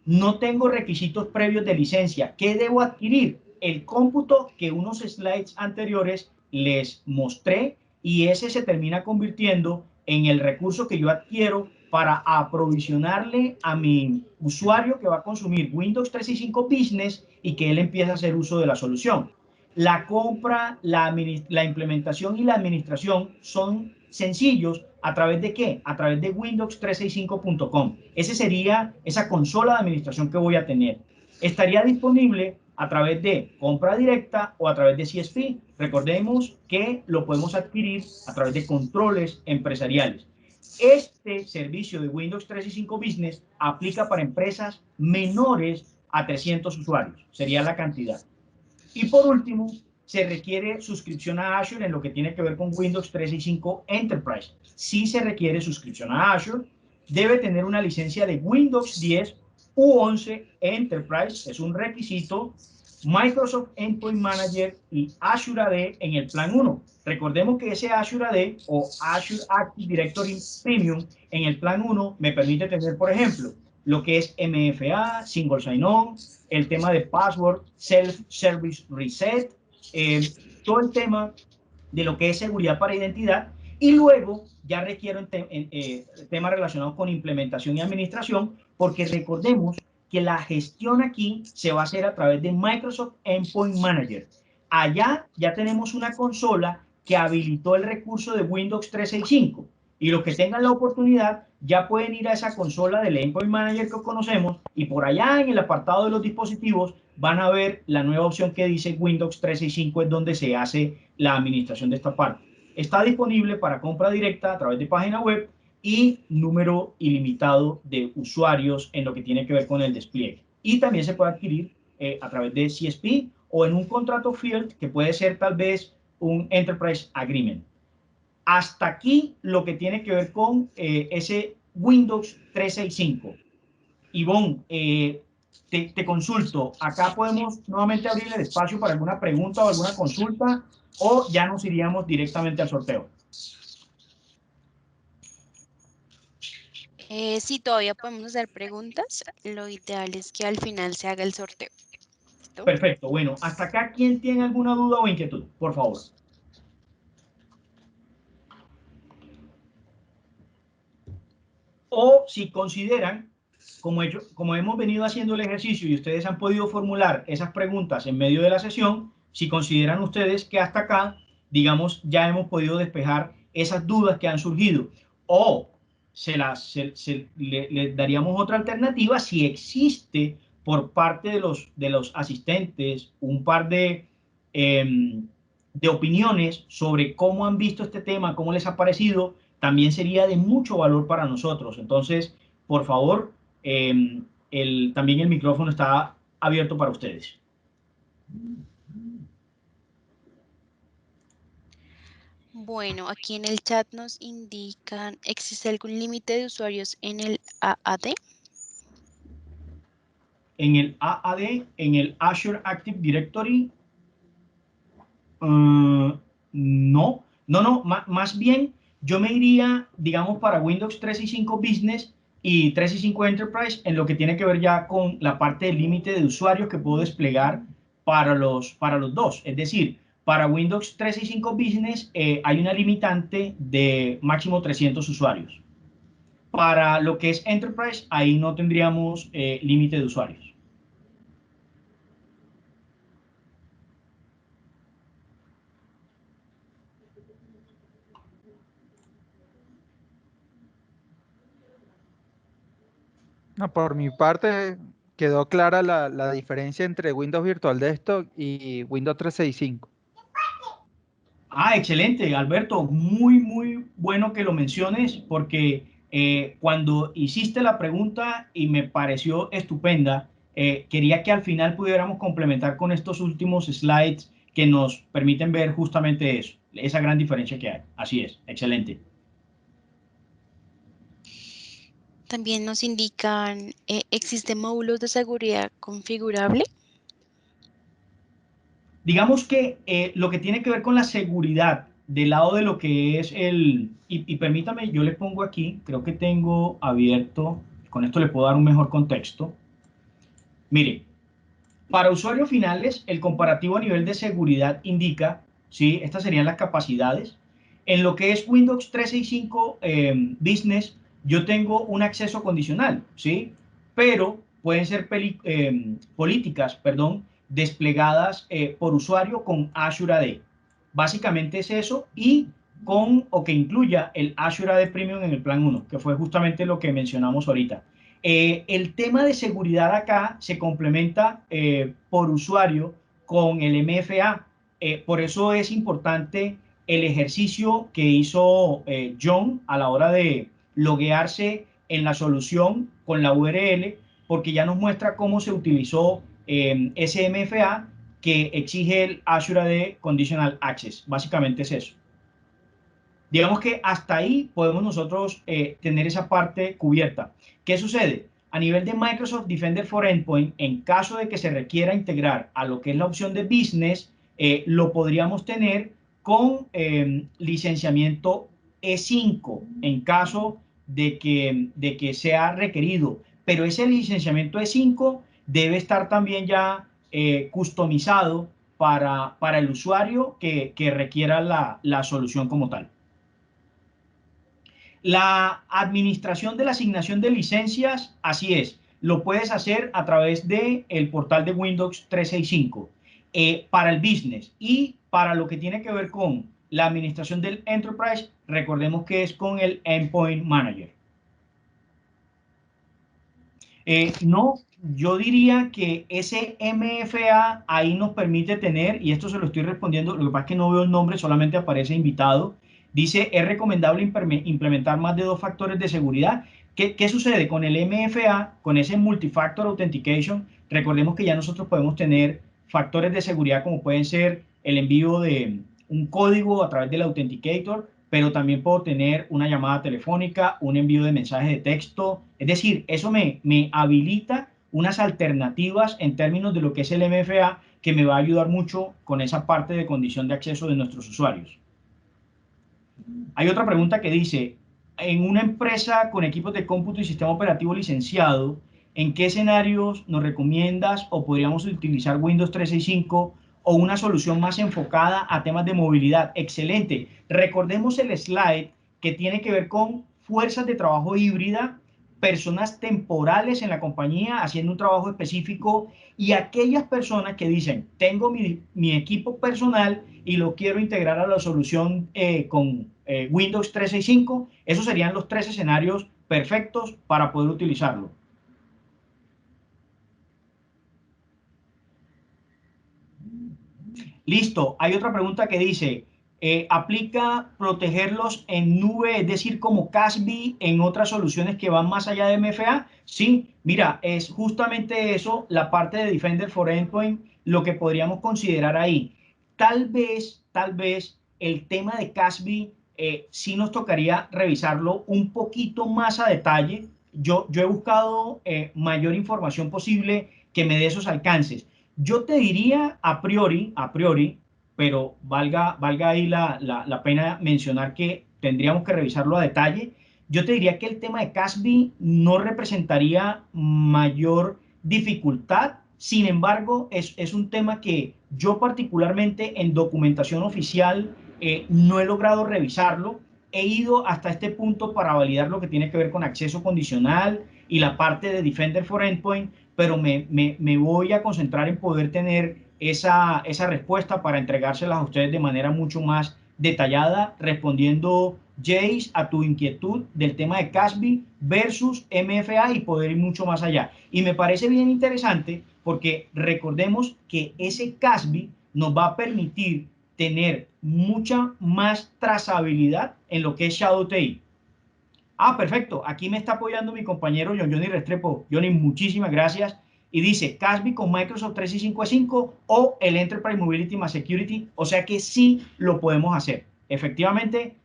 No tengo requisitos previos de licencia. ¿Qué debo adquirir? El cómputo que unos slides anteriores les mostré y ese se termina convirtiendo en el recurso que yo adquiero para aprovisionarle a mi usuario que va a consumir Windows 365 Business y que él empiece a hacer uso de la solución. La compra, la implementación y la administración son sencillos. ¿A través de qué? A través de Windows365.com. Esa sería esa consola de administración que voy a tener. Estaría disponible a través de compra directa o a través de CSP. Recordemos que lo podemos adquirir a través de controles empresariales. Este servicio de Windows 365 Business aplica para empresas menores a 300 usuarios, sería la cantidad. Y por último, se requiere suscripción a Azure en lo que tiene que ver con Windows 365 Enterprise. Si se requiere suscripción a Azure, debe tener una licencia de Windows 10 u 11 Enterprise, es un requisito, Microsoft Endpoint Manager y Azure AD en el plan 1. Recordemos que ese Azure AD o Azure Active Directory Premium en el plan 1 me permite tener, por ejemplo, lo que es MFA, Single Sign-On, el tema de Password, Self-Service Reset, todo el tema de lo que es seguridad para identidad, y luego ya requiero temas relacionados con implementación y administración, porque recordemos que la gestión aquí se va a hacer a través de Microsoft Endpoint Manager. Allá ya tenemos una consola que habilitó el recurso de Windows 365, y los que tengan la oportunidad ya pueden ir a esa consola del Endpoint Manager que conocemos, y por allá en el apartado de los dispositivos van a ver la nueva opción que dice Windows 365, es donde se hace la administración de esta parte. Está disponible para compra directa a través de página web y número ilimitado de usuarios en lo que tiene que ver con el despliegue. Y también se puede adquirir a través de CSP o en un contrato field que puede ser tal vez un Enterprise Agreement. Hasta aquí lo que tiene que ver con ese Windows 365. Ivonne, te consulto, acá podemos nuevamente abrir el espacio para alguna pregunta o alguna consulta, o ya nos iríamos directamente al sorteo. Sí, todavía podemos hacer preguntas. Lo ideal es que al final se haga el sorteo. ¿Listo? Perfecto. Bueno, hasta acá, ¿quién tiene alguna duda o inquietud? Por favor. O si consideran, como hemos venido haciendo el ejercicio y ustedes han podido formular esas preguntas en medio de la sesión, si consideran ustedes que hasta acá, digamos, ya hemos podido despejar esas dudas que han surgido, o le daríamos otra alternativa si existe por parte de los asistentes un par de opiniones sobre cómo han visto este tema, cómo les ha parecido, también sería de mucho valor para nosotros. Entonces, por favor, también el micrófono está abierto para ustedes. Bueno, aquí en el chat nos indican, ¿existe algún límite de usuarios en el AAD? En el AAD, en el Azure Active Directory, no, más bien yo me iría, digamos, para Windows 365 Business y 365 Enterprise en lo que tiene que ver ya con la parte del límite de usuarios que puedo desplegar para los dos. Es decir, para Windows 365 Business hay una limitante de máximo 300 usuarios. Para lo que es Enterprise, ahí no tendríamos límite de usuarios. No, por mi parte, quedó clara la diferencia entre Windows Virtual Desktop y Windows 365. Excelente, Alberto. Muy bueno que lo menciones porque cuando hiciste la pregunta y me pareció estupenda, quería que al final pudiéramos complementar con estos últimos slides que nos permiten ver justamente eso, esa gran diferencia que hay. Así es, excelente. También nos indican, ¿existen módulos de seguridad configurable? Digamos que lo que tiene que ver con la seguridad del lado de lo que es y permítame, yo le pongo aquí, creo que tengo abierto, con esto le puedo dar un mejor contexto. Mire, para usuarios finales, el comparativo a nivel de seguridad indica, ¿sí? Estas serían las capacidades. En lo que es Windows 365 Business, yo tengo un acceso condicional, ¿sí? Pero pueden ser políticas, desplegadas por usuario con Azure AD. Básicamente es eso, y que incluya el Azure AD Premium en el plan 1, que fue justamente lo que mencionamos ahorita. El tema de seguridad acá se complementa por usuario con el MFA. por eso es importante el ejercicio que hizo John a la hora de loguearse en la solución con la URL, porque ya nos muestra cómo se utilizó SMFA que exige el Azure AD Conditional Access. Básicamente es eso. Digamos que hasta ahí podemos nosotros tener esa parte cubierta. ¿Qué sucede? A nivel de Microsoft Defender for Endpoint, en caso de que se requiera integrar a lo que es la opción de Business, lo podríamos tener con licenciamiento E5 en caso de que sea requerido. Pero ese licenciamiento E5 debe estar también ya customizado para el usuario que requiera la solución como tal. La administración de la asignación de licencias, así es, lo puedes hacer a través del portal de Windows 365 para el business, y para lo que tiene que ver con la administración del enterprise, recordemos que es con el Endpoint Manager. No, yo diría que ese MFA ahí nos permite tener, y esto se lo estoy respondiendo, lo que pasa es que no veo el nombre, solamente aparece invitado. Dice, es recomendable implementar más de 2 factores de seguridad. ¿Qué sucede con el MFA, con ese Multifactor Authentication? Recordemos que ya nosotros podemos tener factores de seguridad como pueden ser el envío de un código a través del Authenticator, pero también puedo tener una llamada telefónica, un envío de mensajes de texto. Es decir, eso me habilita unas alternativas en términos de lo que es el MFA, que me va a ayudar mucho con esa parte de condición de acceso de nuestros usuarios. Hay otra pregunta que dice, en una empresa con equipos de cómputo y sistema operativo licenciado, ¿en qué escenarios nos recomiendas o podríamos utilizar Windows 365 o una solución más enfocada a temas de movilidad? Excelente. Recordemos el slide que tiene que ver con fuerzas de trabajo híbrida, personas temporales en la compañía haciendo un trabajo específico, y aquellas personas que dicen, tengo mi equipo personal y lo quiero integrar a la solución con Windows 365. Esos serían los 3 escenarios perfectos para poder utilizarlo. Listo. Hay otra pregunta que dice, ¿aplica protegerlos en nube, es decir, como CASB en otras soluciones que van más allá de MFA? Sí, mira, es justamente eso, la parte de Defender for Endpoint, lo que podríamos considerar ahí. Tal vez el tema de CASB sí nos tocaría revisarlo un poquito más a detalle. Yo he buscado mayor información posible que me dé esos alcances. Yo te diría a priori, pero valga ahí la pena mencionar que tendríamos que revisarlo a detalle. Yo te diría que el tema de CASB no representaría mayor dificultad. Sin embargo, es un tema que yo particularmente en documentación oficial no he logrado revisarlo. He ido hasta este punto para validar lo que tiene que ver con acceso condicional y la parte de Defender for Endpoint, pero me voy a concentrar en poder tener esa respuesta para entregárselas a ustedes de manera mucho más detallada, respondiendo, Jace, a tu inquietud del tema de CASB versus MFA y poder ir mucho más allá. Y me parece bien interesante porque recordemos que ese CASB nos va a permitir tener mucha más trazabilidad en lo que es Shadow TI. Ah, perfecto. Aquí me está apoyando mi compañero Johnny Restrepo. Johnny, muchísimas gracias. Y dice, CASB con Microsoft 365 o el Enterprise Mobility más Security. O sea que sí lo podemos hacer. Efectivamente,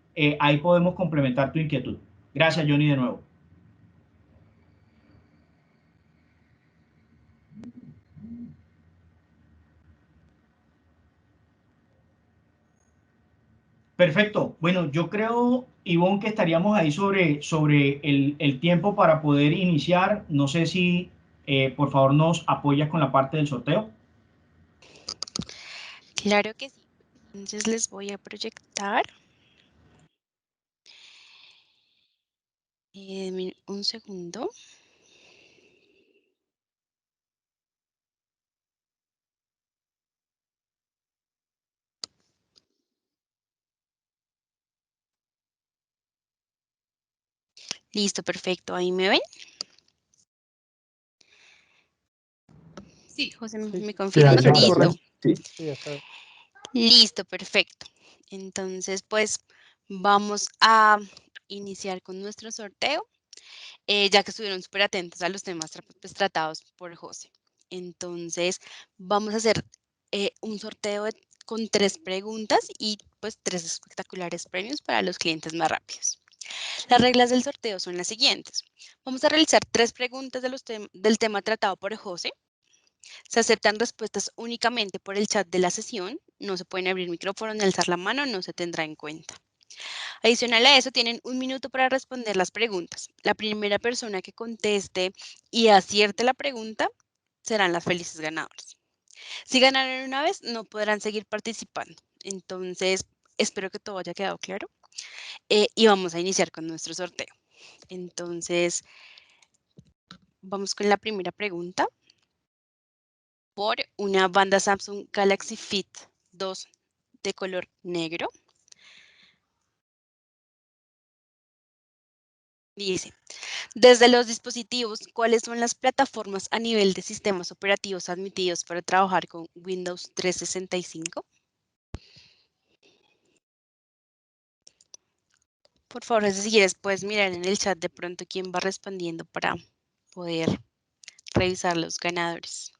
ahí podemos complementar tu inquietud. Gracias, Johnny, de nuevo. Perfecto. Bueno, yo creo, Ivonne, que estaríamos ahí sobre el tiempo para poder iniciar. No sé si, por favor, nos apoyas con la parte del sorteo. Claro que sí. Entonces les voy a proyectar. Un segundo. Listo, perfecto. ¿Ahí me ven? Sí, José, ¿me confirmas? Sí, Listo. sí, ya está. Listo, perfecto. Entonces, pues vamos a iniciar con nuestro sorteo, ya que estuvieron súper atentos a los temas pues, tratados por José. Entonces, vamos a hacer un sorteo con 3 preguntas y pues 3 espectaculares premios para los clientes más rápidos. Las reglas del sorteo son las siguientes. Vamos a realizar 3 preguntas del tema tratado por José. Se aceptan respuestas únicamente por el chat de la sesión. No se pueden abrir micrófono ni alzar la mano, no se tendrá en cuenta. Adicional a eso, tienen 1 minuto para responder las preguntas. La primera persona que conteste y acierte la pregunta serán las felices ganadoras. Si ganaron una vez, no podrán seguir participando. Entonces, espero que todo haya quedado claro. Y vamos a iniciar con nuestro sorteo. Entonces, vamos con la primera pregunta. Por una banda Samsung Galaxy Fit 2 de color negro. Dice, desde los dispositivos, ¿cuáles son las plataformas a nivel de sistemas operativos admitidos para trabajar con Windows 365? Por favor, si quieres, puedes mirar en el chat de pronto quién va respondiendo para poder revisar los ganadores.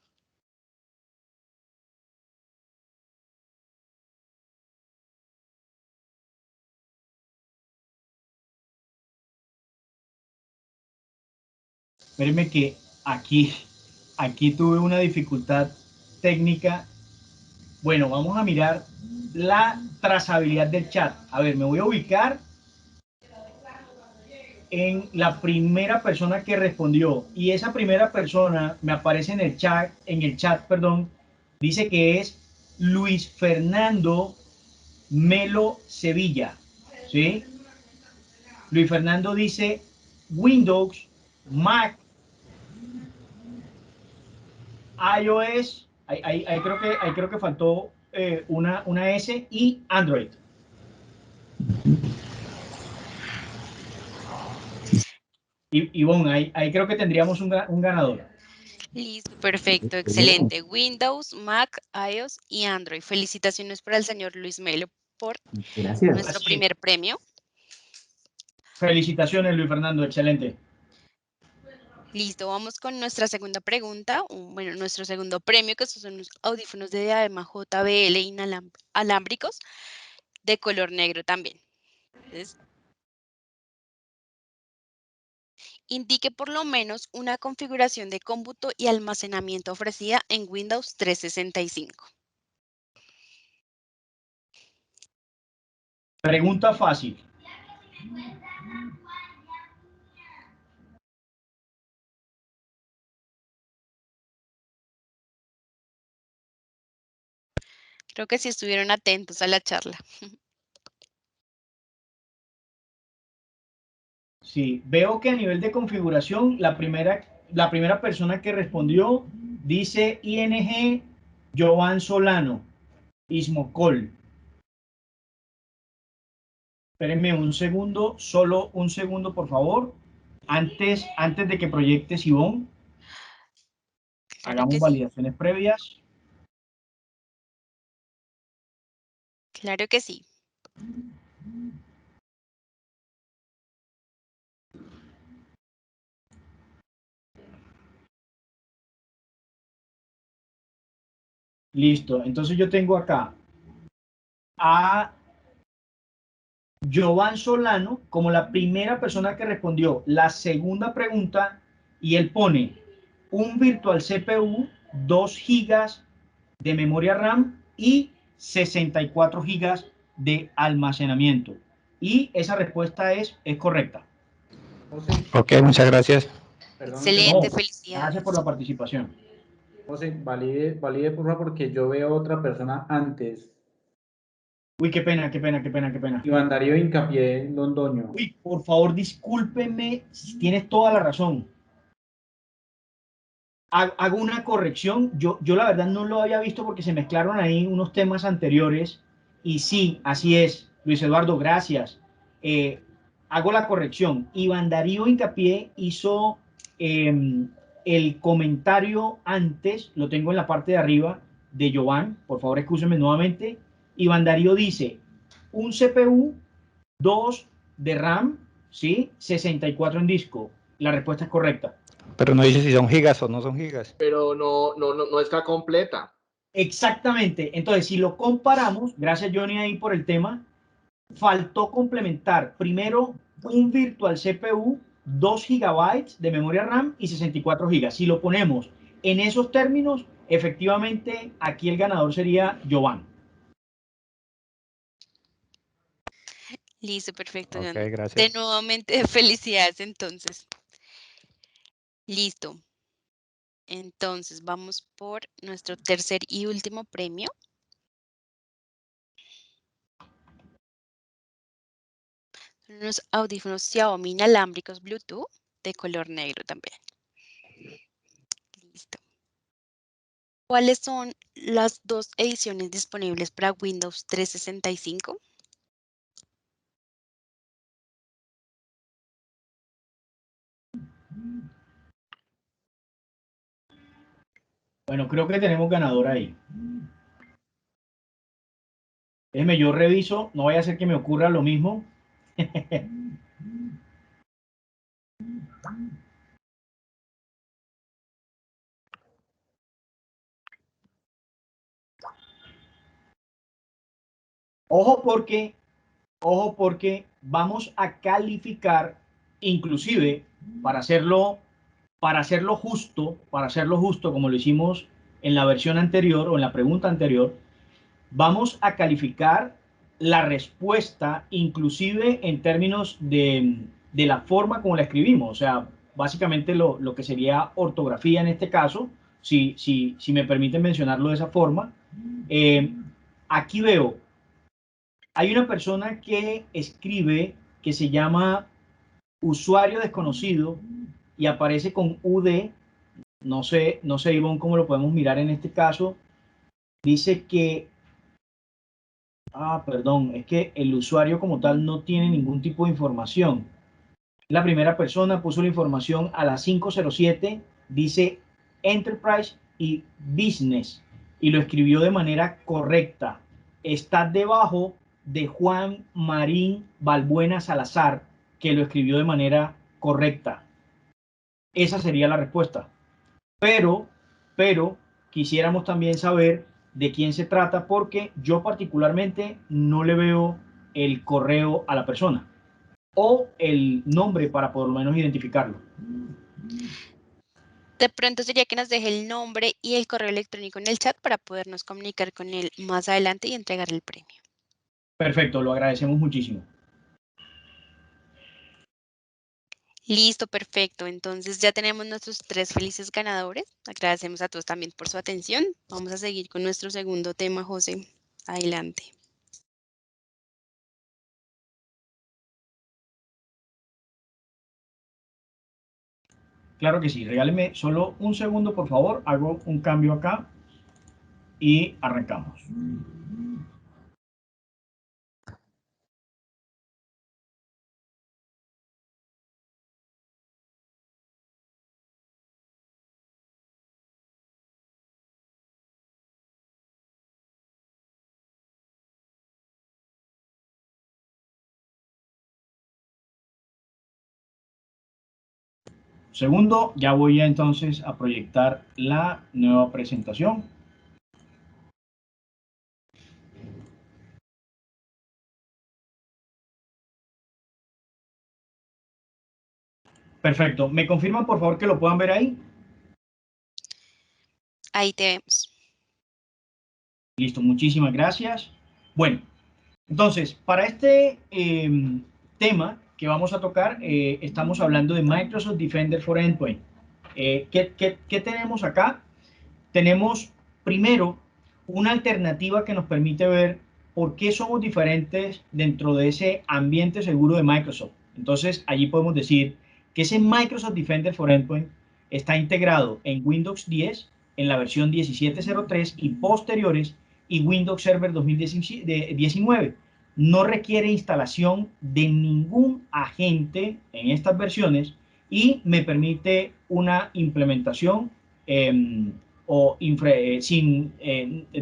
Espérenme que aquí tuve una dificultad técnica. Bueno, vamos a mirar la trazabilidad del chat. A ver, me voy a ubicar en la primera persona que respondió y esa primera persona me aparece en el chat, perdón, dice que es Luis Fernando Melo Sevilla, ¿sí? Luis Fernando dice Windows, Mac, iOS, ahí creo que faltó una S y Android. Y Ivonne, ahí creo que tendríamos un ganador. Listo, perfecto, excelente. Windows, Mac, iOS y Android. Felicitaciones para el señor Luis Melo por nuestro primer premio. Felicitaciones, Luis Fernando, excelente. Listo, vamos con nuestra segunda pregunta, bueno, nuestro segundo premio, que son los audífonos de diadema JBL inalámbricos de color negro también. Entonces, indique por lo menos una configuración de cómputo y almacenamiento ofrecida en Windows 365. Pregunta fácil. Creo que sí estuvieron atentos a la charla. Sí, veo que a nivel de configuración, la primera persona que respondió dice ING Joan Solano, Ismocol. Espérenme un segundo, solo un segundo, por favor. Antes de que proyectes, Ivonne, Claro hagamos que sí. validaciones previas. Claro que sí. Listo, entonces yo tengo acá a Jovan Solano como la primera persona que respondió la segunda pregunta y él pone un virtual CPU, 2 gigas de memoria RAM y 64 gigas de almacenamiento. Y esa respuesta es correcta. Ok, muchas gracias. Excelente, No, gracias por felicidades. la participación. José, valide por favor, porque yo veo otra persona antes. Uy, qué pena, qué pena, qué pena, qué pena. Iván Darío Hincapié Londoño. Uy, por favor, discúlpenme, tienes toda la razón. Hago una corrección. Yo la verdad no lo había visto porque se mezclaron ahí unos temas anteriores. Y sí, así es. Luis Eduardo, gracias. Hago la corrección. Iván Darío Hincapié hizo el comentario antes, lo tengo en la parte de arriba, de Jovan. Por favor, escúcheme nuevamente. Iván Darío dice, un CPU, 2 de RAM, ¿sí? 64 en disco. La respuesta es correcta. Pero no dice si son gigas o no son gigas. Pero no está completa. Exactamente. Entonces, si lo comparamos, gracias Johnny ahí por el tema, faltó complementar primero un virtual CPU, 2 GB de memoria RAM y 64 GB. Si lo ponemos en esos términos, efectivamente aquí el ganador sería Giovanni. Listo, perfecto. Ok, De gracias. nuevamente, felicidades entonces. Listo. Entonces vamos por nuestro tercer y último premio. Son unos audífonos Xiaomi inalámbricos Bluetooth de color negro también. Listo. ¿Cuáles son las dos ediciones disponibles para Windows 365? Bueno, creo que tenemos ganador ahí. Déjeme, yo reviso, no vaya a ser que me ocurra lo mismo. Ojo porque vamos a calificar, inclusive para hacerlo justo, como lo hicimos en la versión anterior o en la pregunta anterior, vamos a calificar la respuesta, inclusive en términos de la forma como la escribimos, o sea, básicamente lo que sería ortografía en este caso, si me permiten mencionarlo de esa forma. Aquí veo, hay una persona que escribe que se llama usuario desconocido y aparece con UD, no sé, Ivonne, cómo lo podemos mirar en este caso. Dice que, perdón, es que el usuario como tal no tiene ningún tipo de información. La primera persona puso la información a las 5:07, dice Enterprise y Business, y lo escribió de manera correcta. Está debajo de Juan Marín Balbuena Salazar, que lo escribió de manera correcta. Esa sería la respuesta. Pero quisiéramos también saber de quién se trata porque yo particularmente no le veo el correo a la persona o el nombre para por lo menos identificarlo. De pronto sería que nos deje el nombre y el correo electrónico en el chat para podernos comunicar con él más adelante y entregar el premio. Perfecto, lo agradecemos muchísimo. Listo, perfecto. Entonces ya tenemos nuestros 3 felices ganadores. Agradecemos a todos también por su atención. Vamos a seguir con nuestro segundo tema, José. Adelante. Claro que sí, regáleme solo un segundo, por favor. Hago un cambio acá y arrancamos. Segundo, ya voy a entonces a proyectar la nueva presentación. Perfecto. ¿Me confirman, por favor, que lo puedan ver ahí? Ahí te vemos. Listo, muchísimas gracias. Bueno, entonces, para este tema que vamos a tocar, estamos hablando de Microsoft Defender for Endpoint. ¿Qué tenemos acá? Tenemos, primero, una alternativa que nos permite ver por qué somos diferentes dentro de ese ambiente seguro de Microsoft. Entonces, allí podemos decir que ese Microsoft Defender for Endpoint está integrado en Windows 10, en la versión 17.03 y posteriores, y Windows Server 2019. No requiere instalación de ningún agente en estas versiones y me permite una implementación es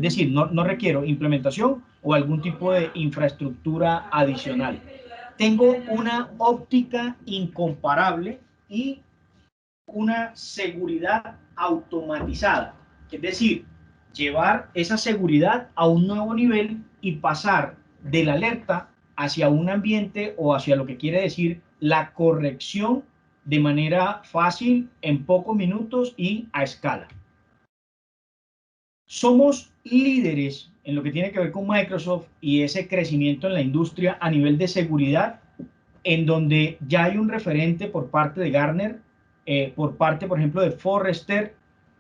decir, no requiero implementación o algún tipo de infraestructura adicional. Tengo una óptica incomparable y una seguridad automatizada, es decir, llevar esa seguridad a un nuevo nivel y pasar de la alerta hacia un ambiente o hacia lo que quiere decir la corrección de manera fácil, en pocos minutos y a escala. Somos líderes en lo que tiene que ver con Microsoft y ese crecimiento en la industria a nivel de seguridad, en donde ya hay un referente por parte de Gartner, por parte, por ejemplo, de Forrester,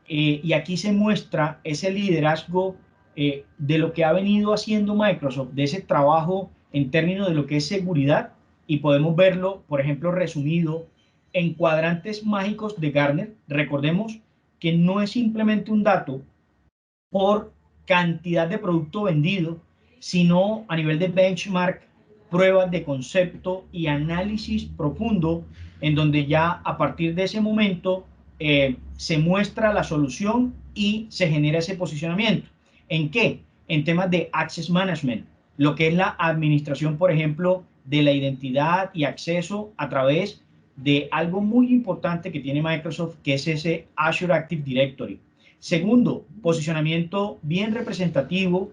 y aquí se muestra ese liderazgo de lo que ha venido haciendo Microsoft, de ese trabajo en términos de lo que es seguridad, y podemos verlo, por ejemplo, resumido en cuadrantes mágicos de Gartner. Recordemos que no es simplemente un dato por cantidad de producto vendido, sino a nivel de benchmark, pruebas de concepto y análisis profundo, en donde ya a partir de ese momento se muestra la solución y se genera ese posicionamiento. ¿En qué? En temas de access management, lo que es la administración, por ejemplo, de la identidad y acceso a través de algo muy importante que tiene Microsoft, que es ese Azure Active Directory. Segundo, posicionamiento bien representativo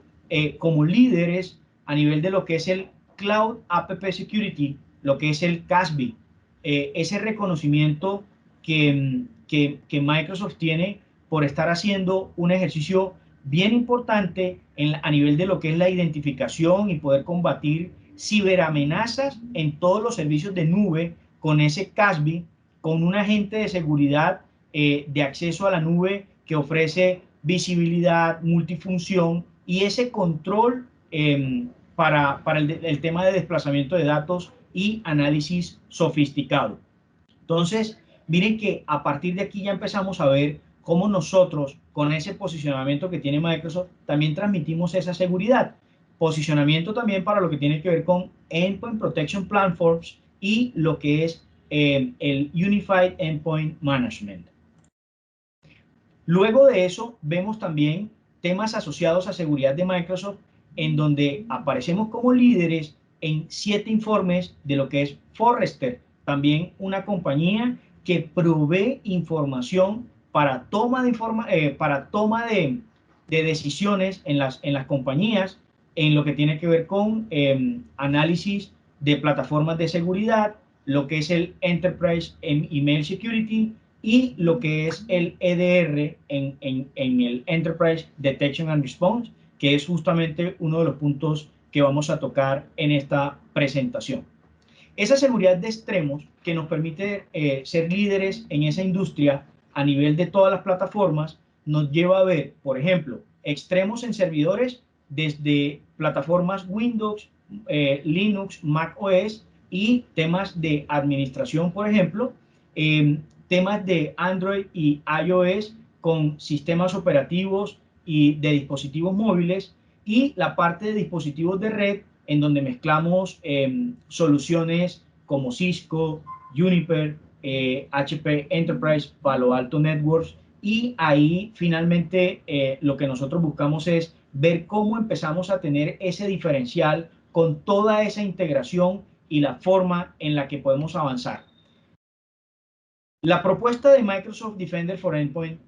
como líderes a nivel de lo que es el Cloud App Security, lo que es el CASB, ese reconocimiento que Microsoft tiene por estar haciendo un ejercicio bien importante a nivel de lo que es la identificación y poder combatir ciberamenazas en todos los servicios de nube con ese CASB, con un agente de seguridad de acceso a la nube que ofrece visibilidad, multifunción y ese control para el tema de desplazamiento de datos y análisis sofisticado. Entonces, miren que a partir de aquí ya empezamos a ver cómo nosotros, con ese posicionamiento que tiene Microsoft, también transmitimos esa seguridad. Posicionamiento también para lo que tiene que ver con Endpoint Protection Platforms y lo que es el Unified Endpoint Management. Luego de eso, vemos también temas asociados a seguridad de Microsoft, en donde aparecemos como líderes en 7 informes de lo que es Forrester, también una compañía que provee información para toma de decisiones en las compañías, en lo que tiene que ver con análisis de plataformas de seguridad, lo que es el Enterprise Email Security, y lo que es el EDR en el Enterprise Detection and Response, que es justamente uno de los puntos que vamos a tocar en esta presentación. Esa seguridad de extremos que nos permite ser líderes en esa industria a nivel de todas las plataformas nos lleva a ver, por ejemplo, extremos en servidores desde plataformas Windows, Linux, Mac OS y temas de administración, por ejemplo, temas de Android y iOS con sistemas operativos y de dispositivos móviles, y la parte de dispositivos de red, en donde mezclamos soluciones como Cisco, Juniper, HP Enterprise, Palo Alto Networks, y ahí finalmente lo que nosotros buscamos es ver cómo empezamos a tener ese diferencial con toda esa integración y la forma en la que podemos avanzar. La propuesta de Microsoft Defender for Endpoint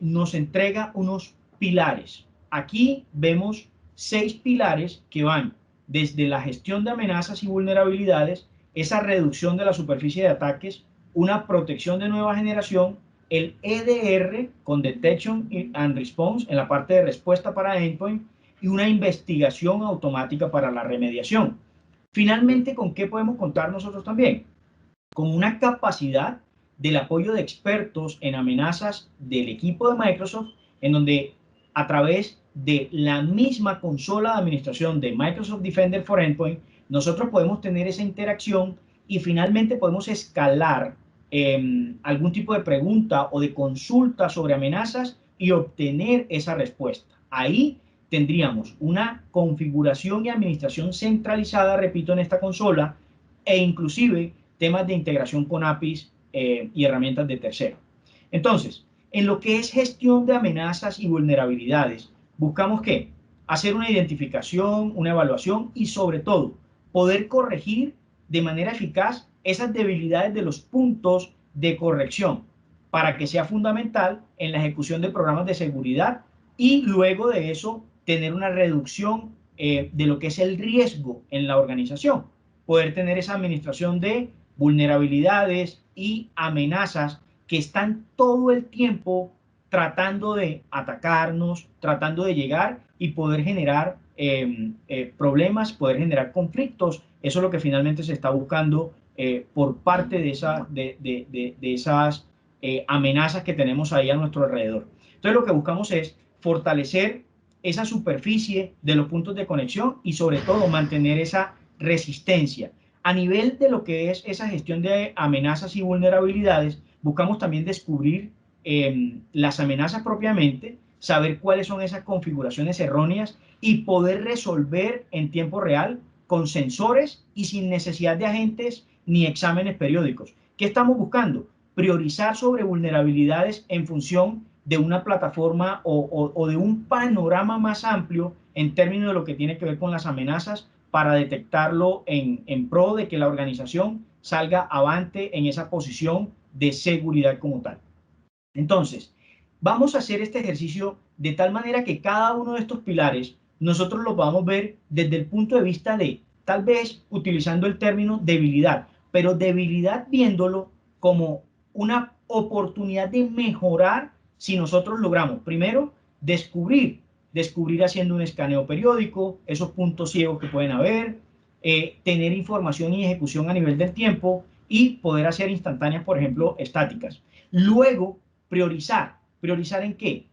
nos entrega unos pilares. Aquí vemos 6 pilares que van desde la gestión de amenazas y vulnerabilidades, esa reducción de la superficie de ataques, una protección de nueva generación, el EDR con Detection and Response en la parte de respuesta para Endpoint, y una investigación automática para la remediación. Finalmente, ¿con qué podemos contar nosotros también? Con una capacidad del apoyo de expertos en amenazas del equipo de Microsoft, en donde a través de la misma consola de administración de Microsoft Defender for Endpoint, nosotros podemos tener esa interacción y finalmente podemos escalar algún tipo de pregunta o de consulta sobre amenazas y obtener esa respuesta. Ahí tendríamos una configuración y administración centralizada, repito, en esta consola, e inclusive temas de integración con APIs y herramientas de tercero. Entonces, en lo que es gestión de amenazas y vulnerabilidades, buscamos ¿qué? hacer una identificación, una evaluación y sobre todo poder corregir de manera eficaz esas debilidades de los puntos de corrección para que sea fundamental en la ejecución de programas de seguridad y luego de eso tener una reducción de lo que es el riesgo en la organización. Poder tener esa administración de vulnerabilidades y amenazas que están todo el tiempo tratando de atacarnos, tratando de llegar y poder generar problemas, poder generar conflictos. Eso es lo que finalmente se está buscando por parte de esas amenazas que tenemos ahí a nuestro alrededor. Entonces lo que buscamos es fortalecer esa superficie de los puntos de conexión y sobre todo mantener esa resistencia. A nivel de lo que es esa gestión de amenazas y vulnerabilidades, buscamos también descubrir las amenazas propiamente, saber cuáles son esas configuraciones erróneas y poder resolver en tiempo real con sensores y sin necesidad de agentes ni exámenes periódicos. ¿Qué estamos buscando? Priorizar sobre vulnerabilidades en función de una plataforma o de un panorama más amplio en términos de lo que tiene que ver con las amenazas para detectarlo en pro de que la organización salga avante en esa posición de seguridad como tal. Entonces, vamos a hacer este ejercicio de tal manera que cada uno de estos pilares nosotros lo vamos a ver desde el punto de vista de, tal vez utilizando el término debilidad, pero debilidad viéndolo como una oportunidad de mejorar si nosotros logramos, primero, descubrir haciendo un escaneo periódico, esos puntos ciegos que pueden haber, tener información y ejecución a nivel del tiempo y poder hacer instantáneas, por ejemplo, estáticas. Luego, priorizar. ¿Priorizar en qué?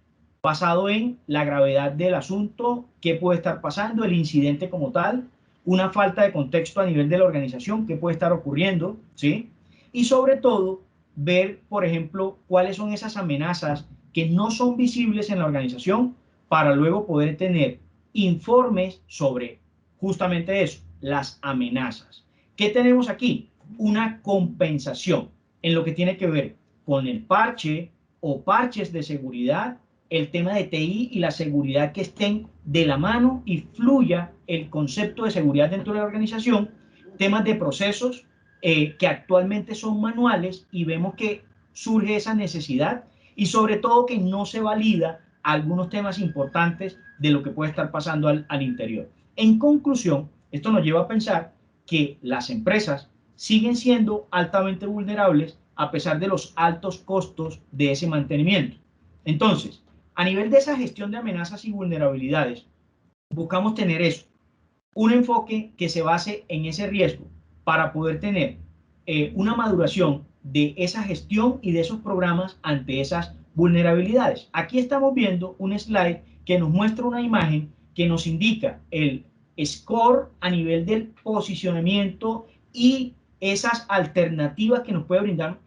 Basado en la gravedad del asunto, qué puede estar pasando, el incidente como tal, una falta de contexto a nivel de la organización, qué puede estar ocurriendo, ¿sí? Y sobre todo, ver, por ejemplo, cuáles son esas amenazas que no son visibles en la organización para luego poder tener informes sobre justamente eso, las amenazas. ¿Qué tenemos aquí? Una compensación en lo que tiene que ver con el parche o parches de seguridad, el tema de TI y la seguridad que estén de la mano y fluya el concepto de seguridad dentro de la organización, temas de procesos que actualmente son manuales y vemos que surge esa necesidad y sobre todo que no se valida algunos temas importantes de lo que puede estar pasando al interior. En conclusión, esto nos lleva a pensar que las empresas siguen siendo altamente vulnerables a pesar de los altos costos de ese mantenimiento. Entonces, a nivel de esa gestión de amenazas y vulnerabilidades, buscamos tener eso, un enfoque que se base en ese riesgo para poder tener una maduración de esa gestión y de esos programas ante esas vulnerabilidades. Aquí estamos viendo un slide que nos muestra una imagen que nos indica el score a nivel del posicionamiento y esas alternativas que nos puede brindar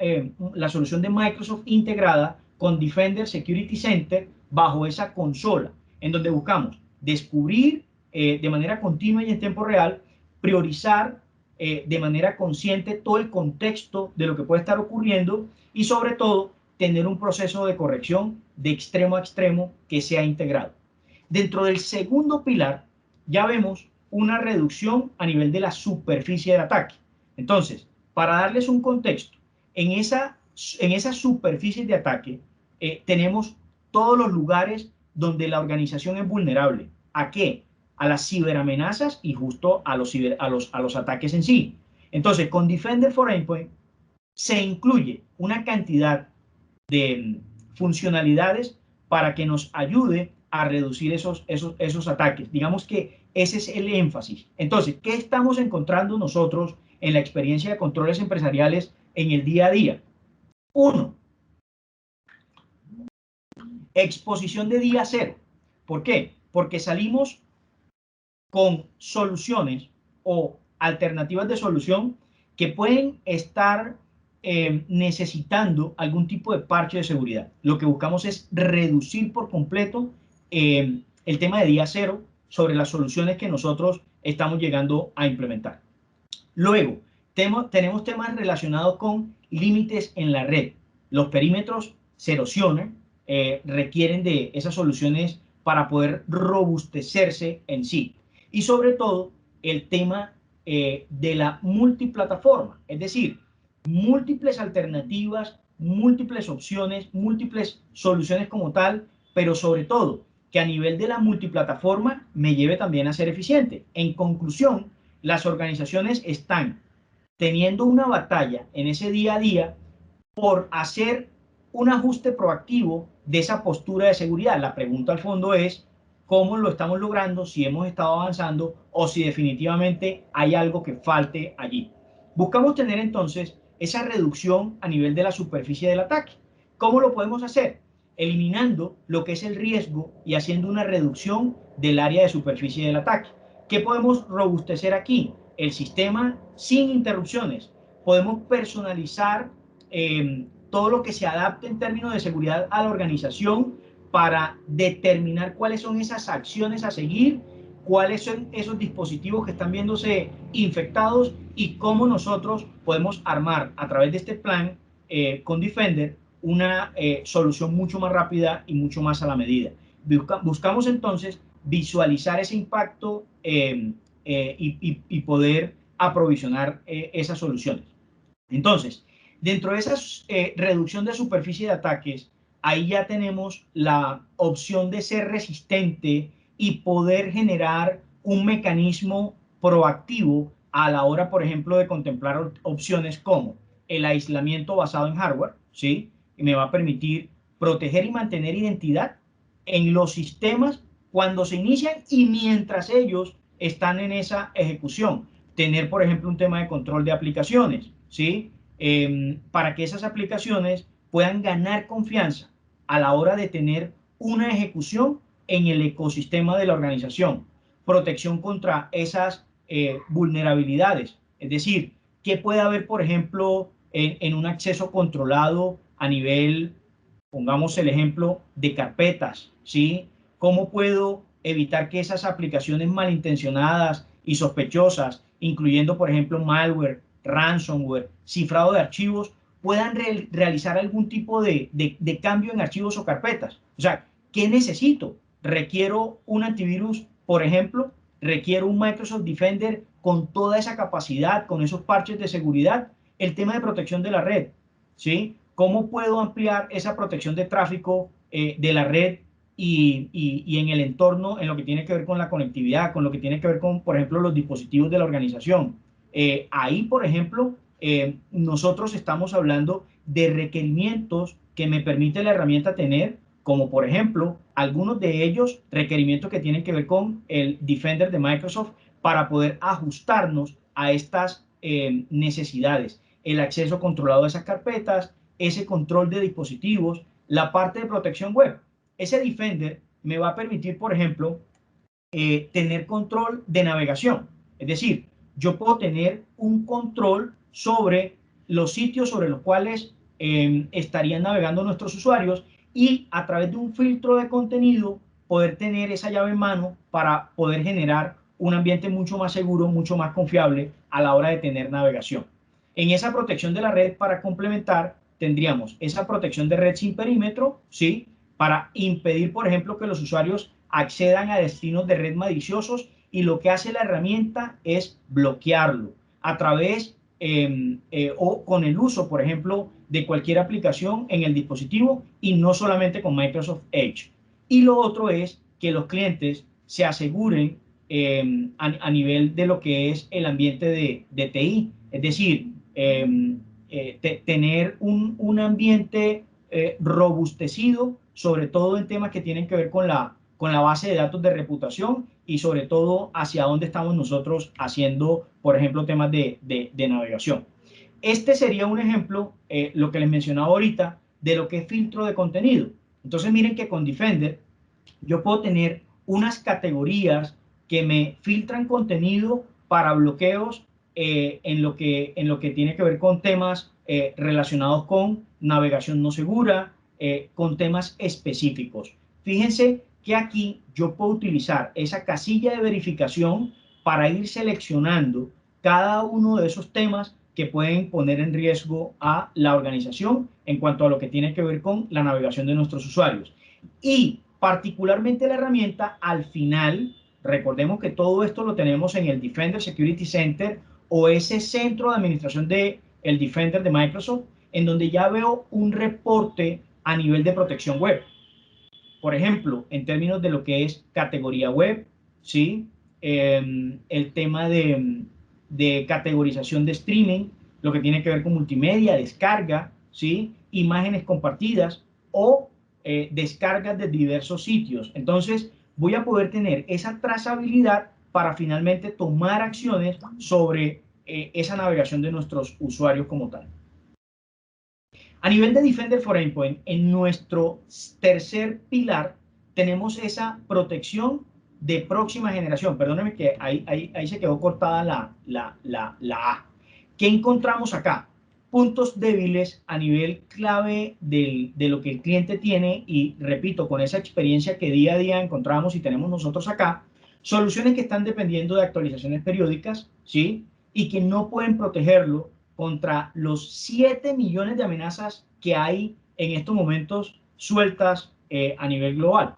la solución de Microsoft integrada con Defender Security Center bajo esa consola, en donde buscamos descubrir de manera continua y en tiempo real, priorizar de manera consciente todo el contexto de lo que puede estar ocurriendo y sobre todo tener un proceso de corrección de extremo a extremo que sea integrado. Dentro del segundo pilar ya vemos una reducción a nivel de la superficie de ataque. Entonces, para darles un contexto, en esa superficie de ataque tenemos todos los lugares donde la organización es vulnerable. ¿A qué? A las ciberamenazas y justo a los ataques en sí. Entonces, con Defender for Endpoint se incluye una cantidad de funcionalidades para que nos ayude a reducir esos ataques. Digamos que ese es el énfasis. Entonces, ¿qué estamos encontrando nosotros en la experiencia de controles empresariales en el día a día? Uno, exposición de día cero. ¿Por qué? Porque salimos con soluciones o alternativas de solución que pueden estar necesitando algún tipo de parche de seguridad. Lo que buscamos es reducir por completo el tema de día cero sobre las soluciones que nosotros estamos llegando a implementar. Luego, tenemos temas relacionados con límites en la red. Los perímetros se erosionan, requieren de esas soluciones para poder robustecerse en sí. Y sobre todo, el tema de la multiplataforma, es decir, múltiples alternativas, múltiples opciones, múltiples soluciones como tal, pero sobre todo que a nivel de la multiplataforma me lleve también a ser eficiente. En conclusión, las organizaciones están teniendo una batalla en ese día a día por hacer un ajuste proactivo de esa postura de seguridad. La pregunta al fondo es cómo lo estamos logrando, si hemos estado avanzando o si definitivamente hay algo que falte allí. Buscamos tener entonces esa reducción a nivel de la superficie del ataque. ¿Cómo lo podemos hacer? Eliminando lo que es el riesgo y haciendo una reducción del área de superficie del ataque. ¿Qué podemos robustecer aquí? El sistema sin interrupciones. Podemos personalizar todo lo que se adapte en términos de seguridad a la organización para determinar cuáles son esas acciones a seguir, cuáles son esos dispositivos que están viéndose infectados y cómo nosotros podemos armar a través de este plan con Defender una solución mucho más rápida y mucho más a la medida. Buscamos entonces visualizar ese impacto y poder aprovisionar esas soluciones. Entonces, dentro de esa reducción de superficie de ataques, ahí ya tenemos la opción de ser resistente y poder generar un mecanismo proactivo a la hora, por ejemplo, de contemplar opciones como el aislamiento basado en hardware, ¿sí? Y me va a permitir proteger y mantener identidad en los sistemas cuando se inician y mientras ellos están en esa ejecución. Tener, por ejemplo, un tema de control de aplicaciones, ¿sí? Para que esas aplicaciones puedan ganar confianza a la hora de tener una ejecución en el ecosistema de la organización. Protección contra esas vulnerabilidades. Es decir, ¿qué puede haber, por ejemplo, en un acceso controlado a nivel, pongamos el ejemplo, de carpetas, ¿sí? ¿Cómo puedo evitar que esas aplicaciones malintencionadas y sospechosas, incluyendo, por ejemplo, malware, ransomware, cifrado de archivos, puedan realizar algún tipo de cambio en archivos o carpetas? O sea, ¿qué necesito? ¿Requiero un antivirus, por ejemplo? ¿Requiero un Microsoft Defender con toda esa capacidad, con esos parches de seguridad? El tema de protección de la red, ¿sí? ¿Cómo puedo ampliar esa protección de tráfico de la red y en el entorno, en lo que tiene que ver con la conectividad, con lo que tiene que ver con, por ejemplo, los dispositivos de la organización? Ahí, por ejemplo, nosotros estamos hablando de requerimientos que me permite la herramienta tener, como por ejemplo, algunos de ellos requerimientos que tienen que ver con el Defender de Microsoft para poder ajustarnos a estas necesidades. El acceso controlado a esas carpetas, ese control de dispositivos, la parte de protección web. Ese Defender me va a permitir, por ejemplo, tener control de navegación. Es decir, yo puedo tener un control sobre los sitios sobre los cuales estarían navegando nuestros usuarios y a través de un filtro de contenido poder tener esa llave en mano para poder generar un ambiente mucho más seguro, mucho más confiable a la hora de tener navegación. En esa protección de la red, para complementar, tendríamos esa protección de red sin perímetro, ¿sí? Para impedir, por ejemplo, que los usuarios accedan a destinos de red maliciosos, y lo que hace la herramienta es bloquearlo a través o con el uso, por ejemplo, de cualquier aplicación en el dispositivo y no solamente con Microsoft Edge. Y lo otro es que los clientes se aseguren a nivel de lo que es el ambiente de TI, es decir, tener un ambiente robustecido, sobre todo en temas que tienen que ver con la base de datos de reputación y sobre todo hacia dónde estamos nosotros haciendo, por ejemplo, temas de navegación. Este sería un ejemplo, lo que les mencionaba ahorita, de lo que es filtro de contenido. Entonces miren que con Defender yo puedo tener unas categorías que me filtran contenido para bloqueos en lo que tiene que ver con temas relacionados con navegación no segura, con temas específicos. Fíjense que aquí yo puedo utilizar esa casilla de verificación para ir seleccionando cada uno de esos temas que pueden poner en riesgo a la organización en cuanto a lo que tiene que ver con la navegación de nuestros usuarios. Y particularmente la herramienta al final. Recordemos que todo esto lo tenemos en el Defender Security Center o ese centro de administración del Defender de Microsoft, en donde ya veo un reporte a nivel de protección web. Por ejemplo, en términos de lo que es categoría web, ¿sí? El tema de categorización de streaming, lo que tiene que ver con multimedia, descarga, ¿sí? Imágenes compartidas o descargas de diversos sitios. Entonces, voy a poder tener esa trazabilidad para finalmente tomar acciones sobre esa navegación de nuestros usuarios como tal. A nivel de Defender for Endpoint, en nuestro tercer pilar tenemos esa protección de próxima generación. Perdónenme que ahí se quedó cortada la A. ¿Qué encontramos acá? Puntos débiles a nivel clave de lo que el cliente tiene y, repito, con esa experiencia que día a día encontramos y tenemos nosotros acá, soluciones que están dependiendo de actualizaciones periódicas, ¿sí? Y que no pueden protegerlo contra los 7 millones de amenazas que hay en estos momentos sueltas a nivel global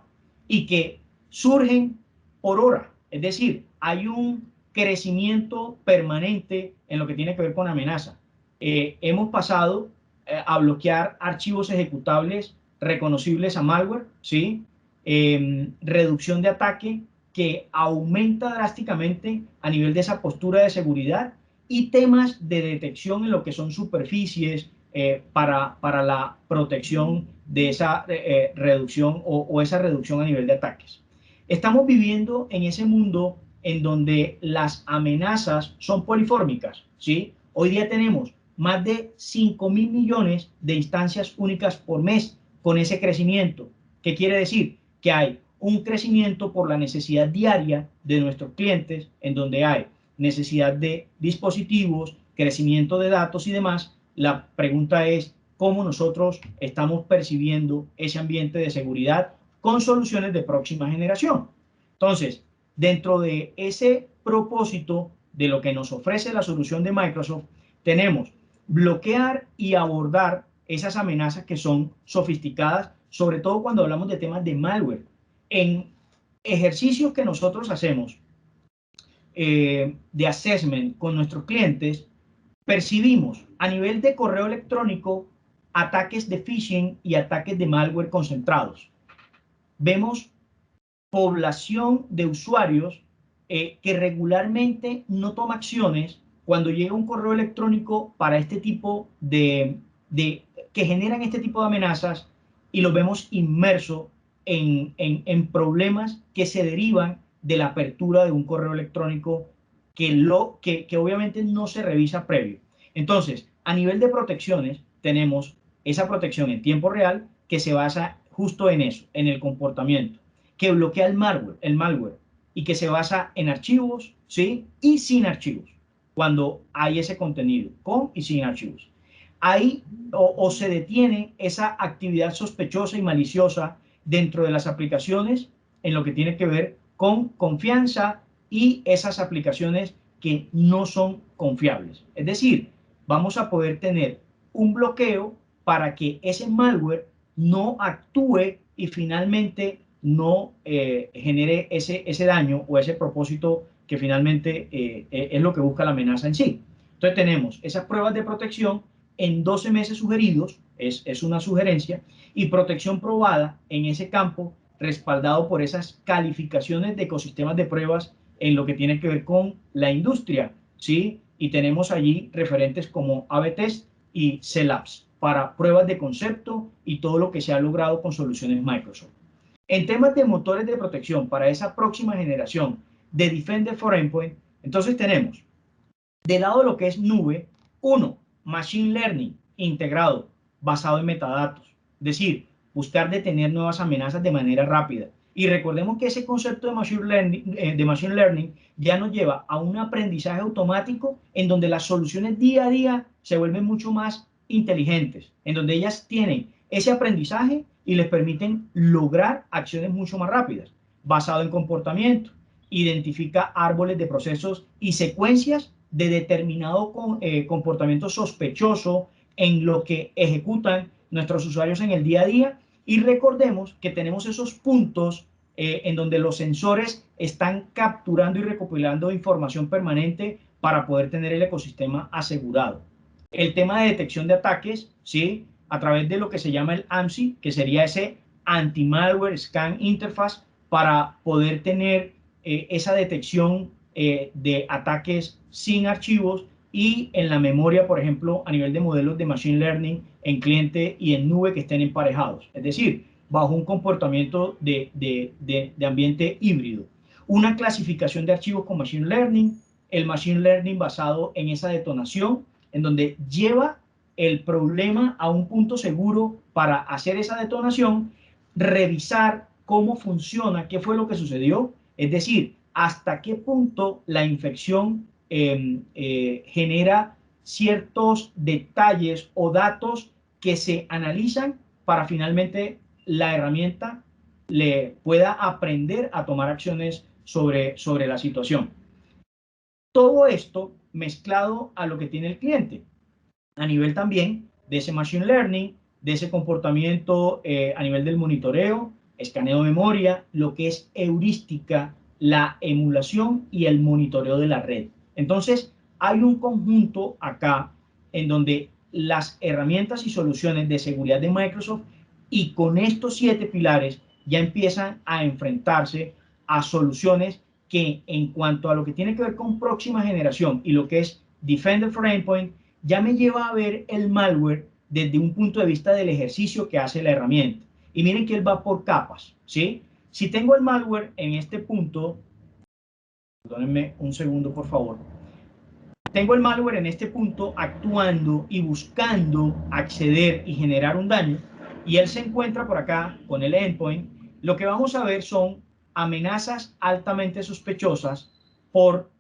y que surgen por hora. Es decir, hay un crecimiento permanente en lo que tiene que ver con amenaza. Hemos pasado a bloquear archivos ejecutables reconocibles a malware, ¿sí? Reducción de ataque que aumenta drásticamente a nivel de esa postura de seguridad y temas de detección en lo que son superficies para la protección de esa reducción o esa reducción a nivel de ataques. Estamos viviendo en ese mundo en donde las amenazas son polifórmicas, ¿sí? Hoy día tenemos más de 5.000 millones de instancias únicas por mes con ese crecimiento. ¿Qué quiere decir? Que hay un crecimiento por la necesidad diaria de nuestros clientes, en donde hay necesidad de dispositivos, crecimiento de datos y demás. La pregunta es cómo nosotros estamos percibiendo ese ambiente de seguridad con soluciones de próxima generación. Entonces, dentro de ese propósito de lo que nos ofrece la solución de Microsoft, tenemos bloquear y abordar esas amenazas que son sofisticadas, sobre todo cuando hablamos de temas de malware. En ejercicios que nosotros hacemos de assessment con nuestros clientes, percibimos a nivel de correo electrónico ataques de phishing y ataques de malware concentrados. Vemos población de usuarios que regularmente no toma acciones cuando llega un correo electrónico para este tipo que generan este tipo de amenazas y los vemos inmersos en problemas que se derivan de la apertura de un correo electrónico que obviamente no se revisa previo. Entonces, a nivel de protecciones, tenemos esa protección en tiempo real que se basa justo en eso, en el comportamiento, que bloquea el malware y que se basa en archivos, ¿sí? Y sin archivos, cuando hay ese contenido, con y sin archivos. Ahí o se detiene esa actividad sospechosa y maliciosa dentro de las aplicaciones en lo que tiene que ver con confianza y esas aplicaciones que no son confiables. Es decir, vamos a poder tener un bloqueo para que ese malware no actúe y finalmente no genere ese daño o ese propósito que finalmente es lo que busca la amenaza en sí. Entonces tenemos esas pruebas de protección en 12 meses sugeridos, es una sugerencia, y protección probada en ese campo, respaldado por esas calificaciones de ecosistemas de pruebas en lo que tiene que ver con la industria, ¿sí? Y tenemos allí referentes como AB-Test y CLabs para pruebas de concepto y todo lo que se ha logrado con soluciones Microsoft. En temas de motores de protección para esa próxima generación de Defender for Endpoint, entonces tenemos del lado de lo que es nube, Machine Learning integrado, basado en metadatos. Es decir, buscar detener nuevas amenazas de manera rápida. Y recordemos que ese concepto de Machine Learning ya nos lleva a un aprendizaje automático en donde las soluciones día a día se vuelven mucho más inteligentes, en donde ellas tienen ese aprendizaje y les permiten lograr acciones mucho más rápidas, basado en comportamiento. Identifica árboles de procesos y secuencias de determinado comportamiento sospechoso en lo que ejecutan nuestros usuarios en el día a día Y recordemos que tenemos esos puntos en donde los sensores están capturando y recopilando información permanente para poder tener el ecosistema asegurado. El tema de detección de ataques, ¿sí? A través de lo que se llama el AMSI, que sería ese Anti-Malware Scan Interface, para poder tener esa detección de ataques sin archivos y en la memoria, por ejemplo, a nivel de modelos de Machine Learning en cliente y en nube que estén emparejados. Es decir, bajo un comportamiento de ambiente híbrido. Una clasificación de archivos con Machine Learning, el Machine Learning basado en esa detonación, en donde lleva el problema a un punto seguro para hacer esa detonación, revisar cómo funciona, qué fue lo que sucedió, es decir, hasta qué punto la infección genera ciertos detalles o datos que se analizan para finalmente la herramienta le pueda aprender a tomar acciones sobre la situación. Todo esto mezclado a lo que tiene el cliente, a nivel también de ese machine learning, de ese comportamiento a nivel del monitoreo, escaneo de memoria, lo que es heurística, la emulación y el monitoreo de la red. Entonces, hay un conjunto acá en donde las herramientas y soluciones de seguridad de Microsoft y con estos 7 pilares ya empiezan a enfrentarse a soluciones que en cuanto a lo que tiene que ver con próxima generación y lo que es Defender for Endpoint, ya me lleva a ver el malware desde un punto de vista del ejercicio que hace la herramienta. Y miren que él va por capas, ¿sí? Si tengo el malware en este punto, perdónenme un segundo, por favor. Tengo el malware en este punto actuando y buscando acceder y generar un daño, y él se encuentra por acá con el endpoint. Lo que vamos a ver son amenazas altamente sospechosas por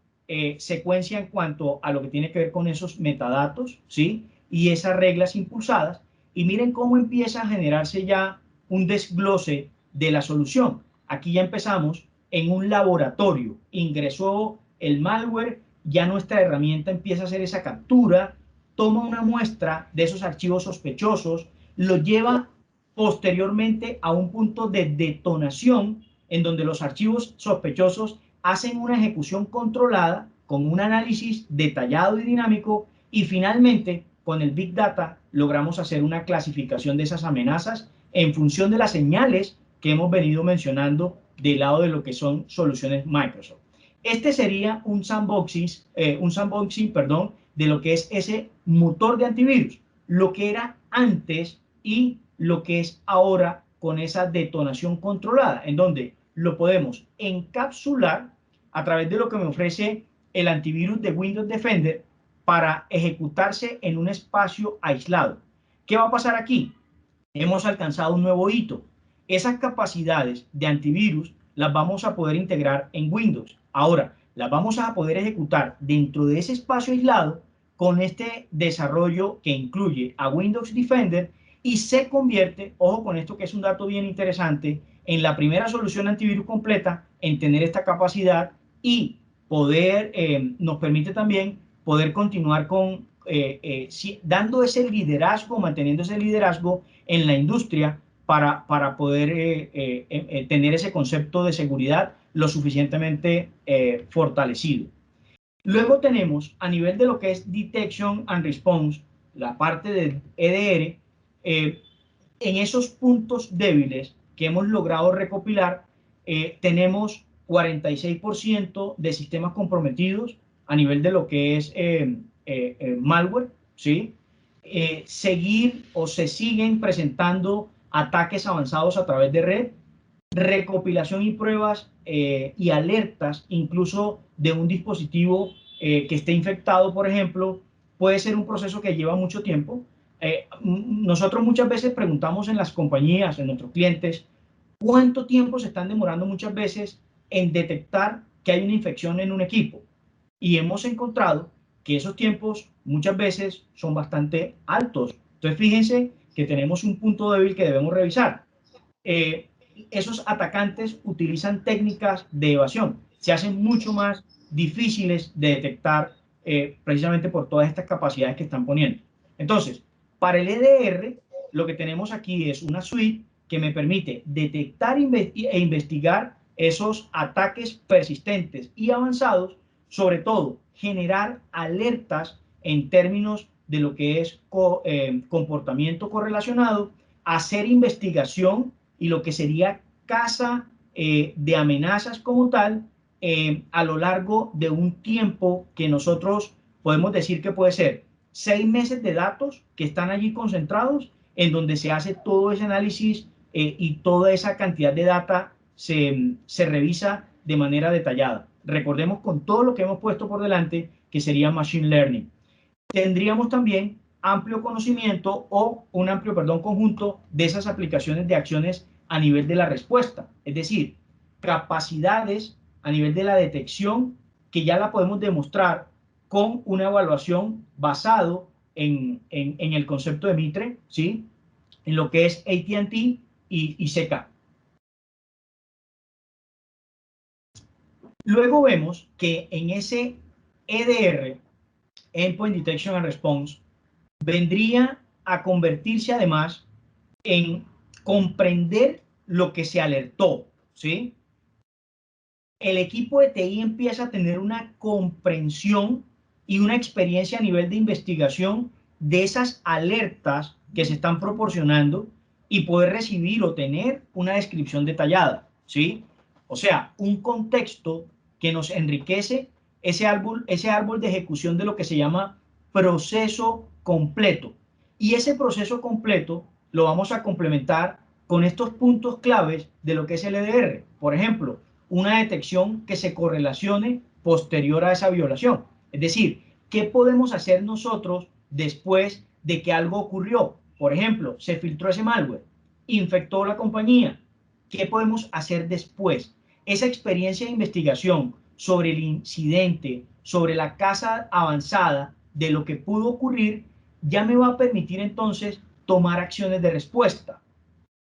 secuencia en cuanto a lo que tiene que ver con esos metadatos, ¿sí? Y esas reglas impulsadas. Y miren cómo empieza a generarse ya un desglose de la solución. Aquí ya empezamos en un laboratorio. Ingresó el malware, ya nuestra herramienta empieza a hacer esa captura, toma una muestra de esos archivos sospechosos, lo lleva posteriormente a un punto de detonación en donde los archivos sospechosos hacen una ejecución controlada con un análisis detallado y dinámico y finalmente con el Big Data logramos hacer una clasificación de esas amenazas en función de las señales que hemos venido mencionando del lado de lo que son soluciones Microsoft. Este sería un sandboxing, perdón, de lo que es ese motor de antivirus, lo que era antes y lo que es ahora con esa detonación controlada, en donde lo podemos encapsular a través de lo que me ofrece el antivirus de Windows Defender para ejecutarse en un espacio aislado. ¿Qué va a pasar aquí? Hemos alcanzado un nuevo hito. Esas capacidades de antivirus las vamos a poder integrar en Windows. Ahora, las vamos a poder ejecutar dentro de ese espacio aislado con este desarrollo que incluye a Windows Defender y se convierte, ojo con esto que es un dato bien interesante, en la primera solución antivirus completa en tener esta capacidad y poder, nos permite también poder continuar con, dando ese liderazgo, manteniendo ese liderazgo en la industria para poder tener ese concepto de seguridad lo suficientemente fortalecido. Luego tenemos a nivel de lo que es Detection and Response, la parte del EDR, en esos puntos débiles que hemos logrado recopilar, tenemos 46% de sistemas comprometidos a nivel de lo que es malware, ¿sí? Seguir o se siguen presentando ataques avanzados a través de red, recopilación y pruebas y alertas, incluso de un dispositivo que esté infectado, por ejemplo, puede ser un proceso que lleva mucho tiempo. Nosotros muchas veces preguntamos en las compañías, en nuestros clientes, ¿cuánto tiempo se están demorando muchas veces en detectar que hay una infección en un equipo? Y hemos encontrado que esos tiempos muchas veces son bastante altos. Entonces, fíjense que tenemos un punto débil que debemos revisar. Esos atacantes utilizan técnicas de evasión. Se hacen mucho más difíciles de detectar precisamente por todas estas capacidades que están poniendo. Entonces, para el EDR, lo que tenemos aquí es una suite que me permite detectar e investigar esos ataques persistentes y avanzados, sobre todo generar alertas en términos de lo que es comportamiento correlacionado, hacer investigación y lo que sería caza de amenazas como tal a lo largo de un tiempo que nosotros podemos decir que puede ser 6 meses de datos que están allí concentrados, en donde se hace todo ese análisis y toda esa cantidad de data se revisa de manera detallada. Recordemos con todo lo que hemos puesto por delante, que sería Machine Learning. Tendríamos también amplio conocimiento o un amplio, conjunto de esas aplicaciones de acciones a nivel de la respuesta, es decir, capacidades a nivel de la detección que ya la podemos demostrar con una evaluación basado en el concepto de Mitre, ¿sí? En lo que es AT&T y CK. Luego vemos que en ese EDR, Endpoint Detection and Response, vendría a convertirse además en comprender lo que se alertó, ¿sí? El equipo de TI empieza a tener una comprensión y una experiencia a nivel de investigación de esas alertas que se están proporcionando y poder recibir o tener una descripción detallada, ¿sí? O sea, un contexto que nos enriquece ese árbol de ejecución de lo que se llama proceso completo. Y ese proceso completo lo vamos a complementar con estos puntos claves de lo que es el EDR. Por ejemplo, una detección que se correlacione posterior a esa violación. Es decir, ¿qué podemos hacer nosotros después de que algo ocurrió? Por ejemplo, se filtró ese malware, infectó la compañía. ¿Qué podemos hacer después? Esa experiencia de investigación sobre el incidente, sobre la caza avanzada de lo que pudo ocurrir, ya me va a permitir entonces tomar acciones de respuesta,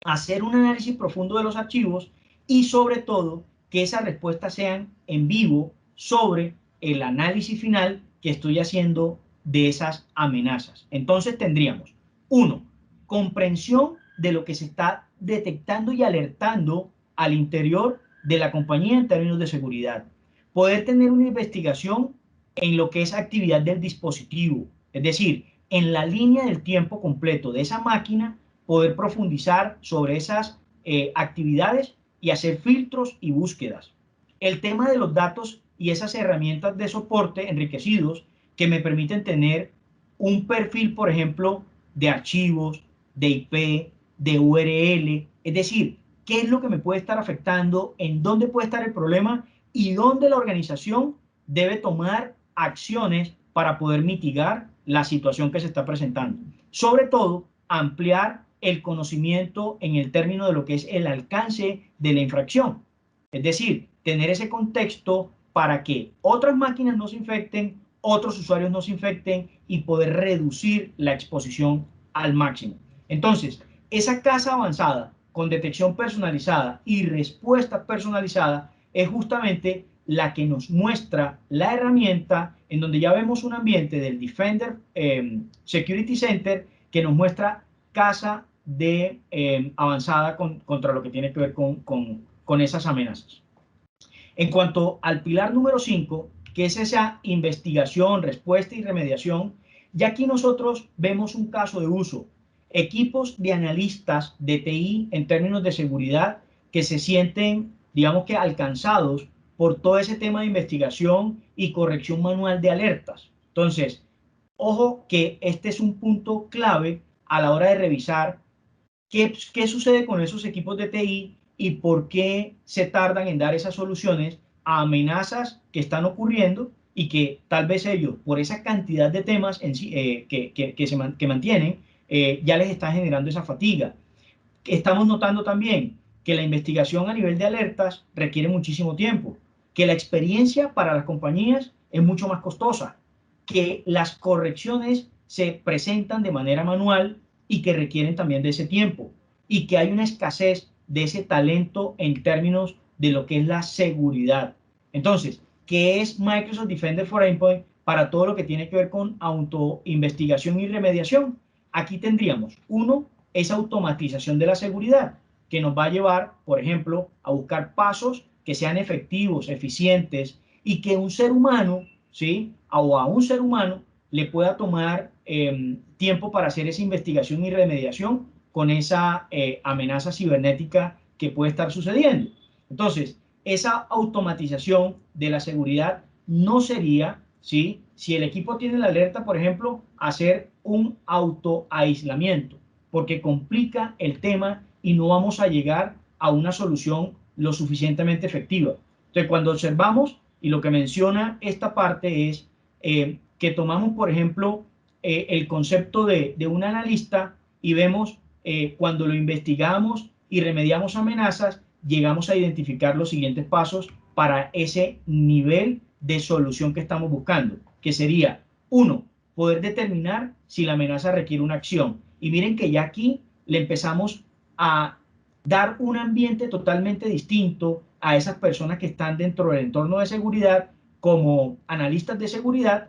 hacer un análisis profundo de los archivos y sobre todo que esas respuestas sean en vivo sobre el análisis final que estoy haciendo de esas amenazas. Entonces tendríamos, 1, comprensión de lo que se está detectando y alertando al interior de la compañía en términos de seguridad. Poder tener una investigación en lo que es actividad del dispositivo, es decir, en la línea del tiempo completo de esa máquina, poder profundizar sobre esas actividades y hacer filtros y búsquedas. El tema de los datos y esas herramientas de soporte enriquecidos que me permiten tener un perfil, por ejemplo, de archivos, de IP, de URL, es decir, qué es lo que me puede estar afectando, en dónde puede estar el problema y dónde la organización debe tomar acciones para poder mitigar la situación que se está presentando. Sobre todo, ampliar el conocimiento en el término de lo que es el alcance de la infracción. Es decir, tener ese contexto para que otras máquinas no se infecten, otros usuarios no se infecten y poder reducir la exposición al máximo. Entonces, esa caza avanzada con detección personalizada y respuesta personalizada es justamente la que nos muestra la herramienta en donde ya vemos un ambiente del Defender Security Center que nos muestra caza de avanzada contra lo que tiene que ver con esas amenazas. En cuanto al pilar número 5, que es esa investigación, respuesta y remediación, ya aquí nosotros vemos un caso de uso. Equipos de analistas de TI en términos de seguridad que se sienten, digamos que alcanzados por todo ese tema de investigación y corrección manual de alertas. Entonces, ojo que este es un punto clave a la hora de revisar qué sucede con esos equipos de TI y por qué se tardan en dar esas soluciones a amenazas que están ocurriendo y que tal vez ellos, por esa cantidad de temas que mantienen, ya les está generando esa fatiga. Estamos notando también que la investigación a nivel de alertas requiere muchísimo tiempo, que la experiencia para las compañías es mucho más costosa, que las correcciones se presentan de manera manual y que requieren también de ese tiempo, y que hay una escasez de ese talento en términos de lo que es la seguridad. Entonces, ¿qué es Microsoft Defender for Endpoint para todo lo que tiene que ver con autoinvestigación y remediación? Aquí tendríamos, 1, esa automatización de la seguridad. que nos va a llevar, por ejemplo, a buscar pasos que sean efectivos, eficientes y que un ser humano, ¿sí? O a un ser humano le pueda tomar tiempo para hacer esa investigación y remediación con esa amenaza cibernética que puede estar sucediendo. Entonces, esa automatización de la seguridad no sería, ¿sí? Si el equipo tiene la alerta, por ejemplo, hacer un autoaislamiento, porque complica el tema y no vamos a llegar a una solución lo suficientemente efectiva. Entonces, cuando observamos, y lo que menciona esta parte es que tomamos, por ejemplo, el concepto de un analista y vemos cuando lo investigamos y remediamos amenazas, llegamos a identificar los siguientes pasos para ese nivel de solución que estamos buscando, que sería, 1, poder determinar si la amenaza requiere una acción. Y miren que ya aquí le empezamos a dar un ambiente totalmente distinto a esas personas que están dentro del entorno de seguridad como analistas de seguridad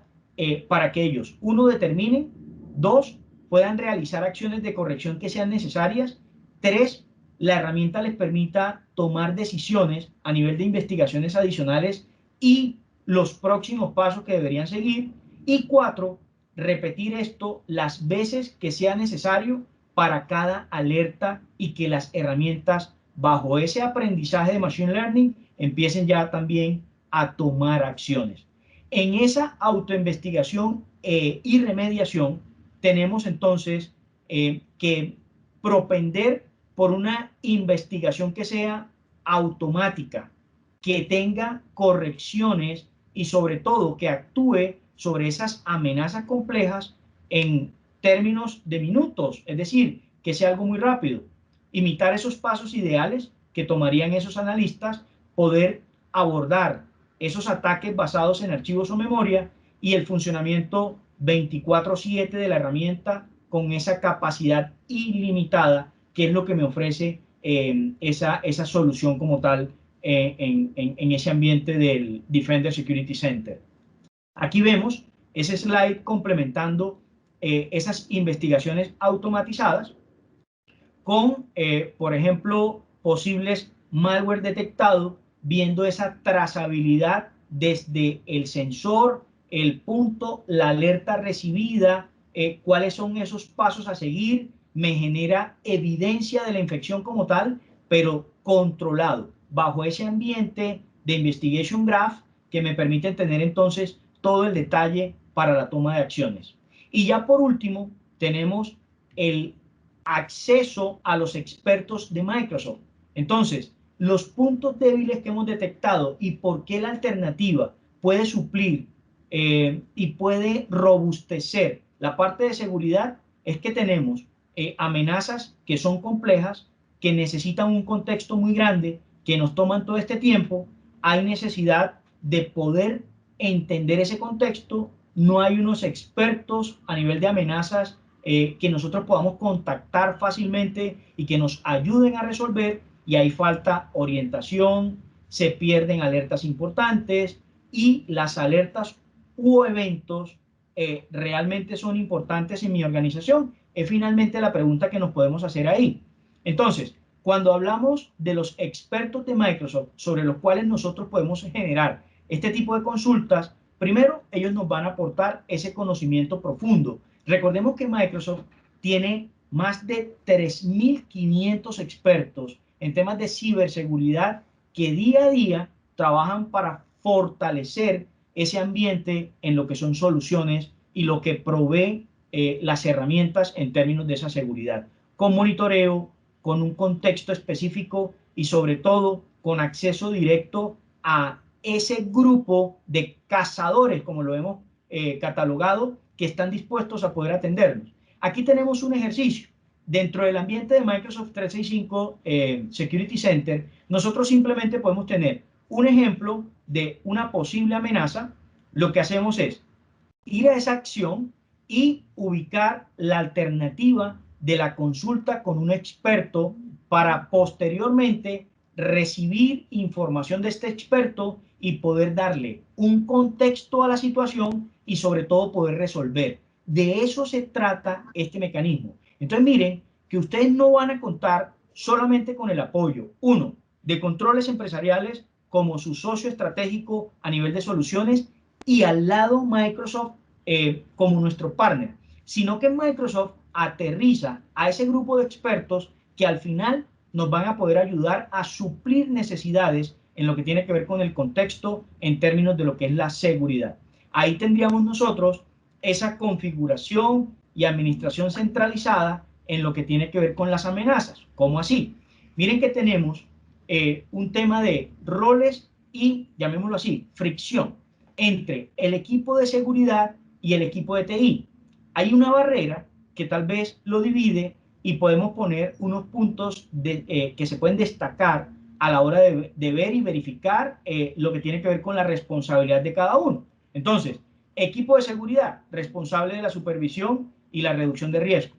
para que ellos, 1, determinen, 2, puedan realizar acciones de corrección que sean necesarias, 3, la herramienta les permita tomar decisiones a nivel de investigaciones adicionales y los próximos pasos que deberían seguir, y 4, repetir esto las veces que sea necesario para cada alerta y que las herramientas bajo ese aprendizaje de Machine Learning empiecen ya también a tomar acciones. En esa autoinvestigación y remediación tenemos entonces que propender por una investigación que sea automática, que tenga correcciones y sobre todo que actúe sobre esas amenazas complejas en términos de minutos, es decir, que sea algo muy rápido. Imitar esos pasos ideales que tomarían esos analistas, poder abordar esos ataques basados en archivos o memoria y el funcionamiento 24/7 de la herramienta con esa capacidad ilimitada, que es lo que me ofrece esa solución como tal en ese ambiente del Defender Security Center. Aquí vemos ese slide complementando esas investigaciones automatizadas con, por ejemplo, posibles malware detectado, viendo esa trazabilidad desde el sensor, el punto, la alerta recibida, cuáles son esos pasos a seguir, me genera evidencia de la infección como tal, pero controlado, bajo ese ambiente de Investigation Graph que me permite tener entonces todo el detalle para la toma de acciones. Y ya por último, tenemos el acceso a los expertos de Microsoft. Entonces, los puntos débiles que hemos detectado y por qué la alternativa puede suplir y puede robustecer la parte de seguridad es que tenemos amenazas que son complejas, que necesitan un contexto muy grande, que nos toman todo este tiempo. Hay necesidad de poder entender ese contexto. No hay unos expertos a nivel de amenazas que nosotros podamos contactar fácilmente y que nos ayuden a resolver, y ahí falta orientación, se pierden alertas importantes y las alertas u eventos realmente son importantes en mi organización. Es finalmente la pregunta que nos podemos hacer ahí. Entonces, cuando hablamos de los expertos de Microsoft sobre los cuales nosotros podemos generar este tipo de consultas, primero ellos nos van a aportar ese conocimiento profundo. Recordemos que Microsoft tiene más de 3.500 expertos en temas de ciberseguridad que día a día trabajan para fortalecer ese ambiente en lo que son soluciones y lo que provee las herramientas en términos de esa seguridad, con monitoreo, con un contexto específico y sobre todo con acceso directo a ese grupo de cazadores, como lo hemos catalogado, que están dispuestos a poder atendernos. Aquí tenemos un ejercicio. Dentro del ambiente de Microsoft 365 Security Center, nosotros simplemente podemos tener un ejemplo de una posible amenaza. Lo que hacemos es ir a esa acción y ubicar la alternativa de la consulta con un experto para posteriormente recibir información de este experto y poder darle un contexto a la situación y sobre todo poder resolver. De eso se trata este mecanismo. Entonces miren que ustedes no van a contar solamente con el apoyo, uno, de controles empresariales como su socio estratégico a nivel de soluciones y al lado Microsoft como nuestro partner, sino que Microsoft aterriza a ese grupo de expertos que al final nos van a poder ayudar a suplir necesidades en lo que tiene que ver con el contexto en términos de lo que es la seguridad. Ahí tendríamos nosotros esa configuración y administración centralizada en lo que tiene que ver con las amenazas. ¿Cómo así? Miren que tenemos un tema de roles y, llamémoslo así, fricción entre el equipo de seguridad y el equipo de TI. Hay una barrera que tal vez lo divide y podemos poner unos puntos que se pueden destacar a la hora de ver y verificar lo que tiene que ver con la responsabilidad de cada uno. Entonces, equipo de seguridad, responsable de la supervisión y la reducción de riesgo.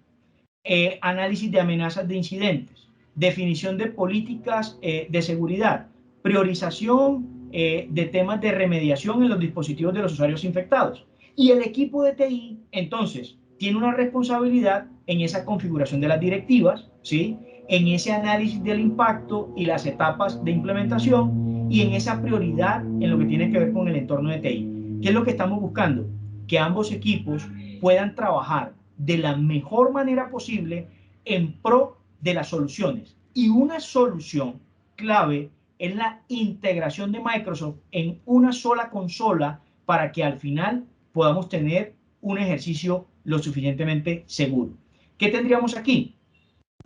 Análisis de amenazas de incidentes, definición de políticas de seguridad, priorización de temas de remediación en los dispositivos de los usuarios infectados. Y el equipo de TI, entonces, tiene una responsabilidad en esa configuración de las directivas, ¿sí? En ese análisis del impacto y las etapas de implementación y en esa prioridad en lo que tiene que ver con el entorno de TI. ¿Qué es lo que estamos buscando? Que ambos equipos puedan trabajar de la mejor manera posible en pro de las soluciones. Y una solución clave es la integración de Microsoft en una sola consola para que al final podamos tener un ejercicio lo suficientemente seguro. ¿Qué tendríamos aquí?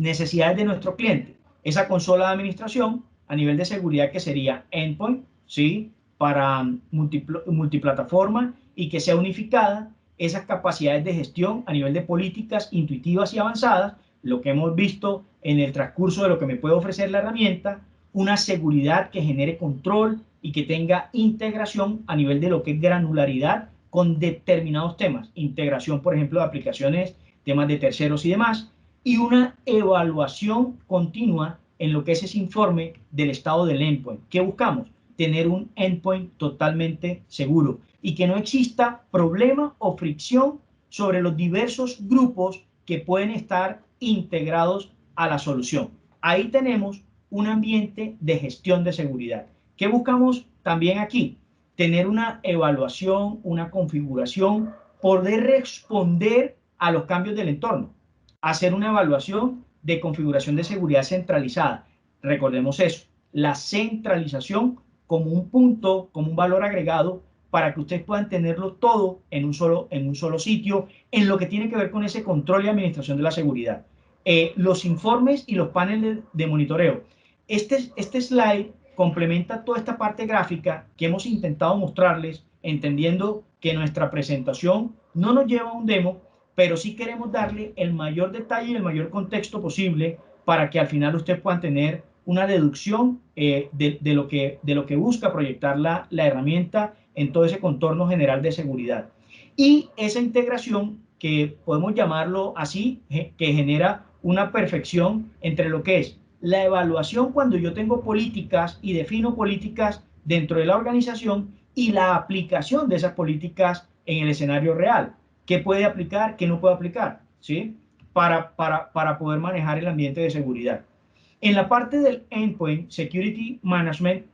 Necesidades de nuestro cliente. Esa consola de administración a nivel de seguridad que sería endpoint, ¿sí? Para multiplataforma y que sea unificada. Esas capacidades de gestión a nivel de políticas intuitivas y avanzadas, lo que hemos visto en el transcurso de lo que me puede ofrecer la herramienta, una seguridad que genere control y que tenga integración a nivel de lo que es granularidad con determinados temas, integración, por ejemplo, de aplicaciones, temas de terceros y demás, y una evaluación continua en lo que es ese informe del estado del endpoint. ¿Qué buscamos? Tener un endpoint totalmente seguro y que no exista problema o fricción sobre los diversos grupos que pueden estar integrados a la solución. Ahí tenemos un ambiente de gestión de seguridad. ¿Qué buscamos también aquí? Tener una evaluación, una configuración, poder responder a los cambios del entorno, hacer una evaluación de configuración de seguridad centralizada. Recordemos eso, la centralización como un punto, como un valor agregado para que ustedes puedan tenerlo todo en un solo sitio, en lo que tiene que ver con ese control y administración de la seguridad. Los informes y los paneles de monitoreo. Este slide complementa toda esta parte gráfica que hemos intentado mostrarles, entendiendo que nuestra presentación no nos lleva a un demo, pero sí queremos darle el mayor detalle y el mayor contexto posible para que al final ustedes puedan tener una deducción de lo que busca proyectar la herramienta en todo ese contorno general de seguridad. Y esa integración, que podemos llamarlo así, que genera una perfección entre lo que es la evaluación cuando yo tengo políticas y defino políticas dentro de la organización y la aplicación de esas políticas en el escenario real. ¿Qué puede aplicar? ¿Qué no puede aplicar? ¿Sí? Para poder manejar el ambiente de seguridad. En la parte del Endpoint Security Management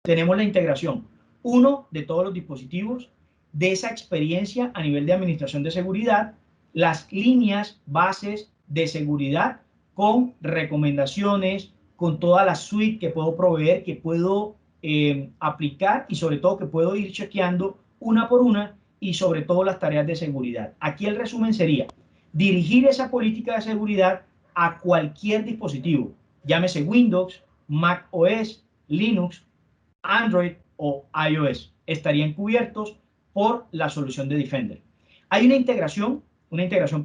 tenemos la integración, uno, de todos los dispositivos, de esa experiencia a nivel de administración de seguridad, las líneas bases de seguridad con recomendaciones, con toda la suite que puedo proveer, que puedo aplicar y sobre todo que puedo ir chequeando una por una y sobre todo las tareas de seguridad. Aquí el resumen sería dirigir esa política de seguridad a cualquier dispositivo, llámese Windows, Mac OS, Linux, Android o iOS. Estarían cubiertos por la solución de Defender. Hay una integración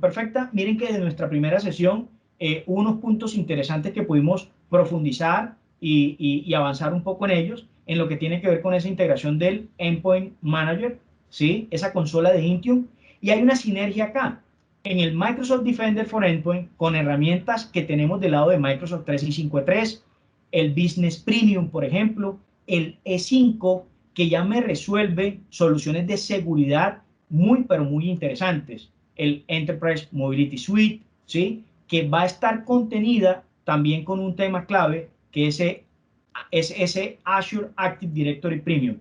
perfecta. Miren que de nuestra primera sesión hubo unos puntos interesantes que pudimos profundizar y avanzar un poco en ellos, en lo que tiene que ver con esa integración del Endpoint Manager, ¿sí? Esa consola de Intune. Y hay una sinergia acá en el Microsoft Defender for Endpoint con herramientas que tenemos del lado de Microsoft 365 el Business Premium, por ejemplo, el E5, que ya me resuelve soluciones de seguridad pero muy interesantes. El Enterprise Mobility Suite, ¿sí? Que va a estar contenida también con un tema clave que es ese Azure Active Directory Premium.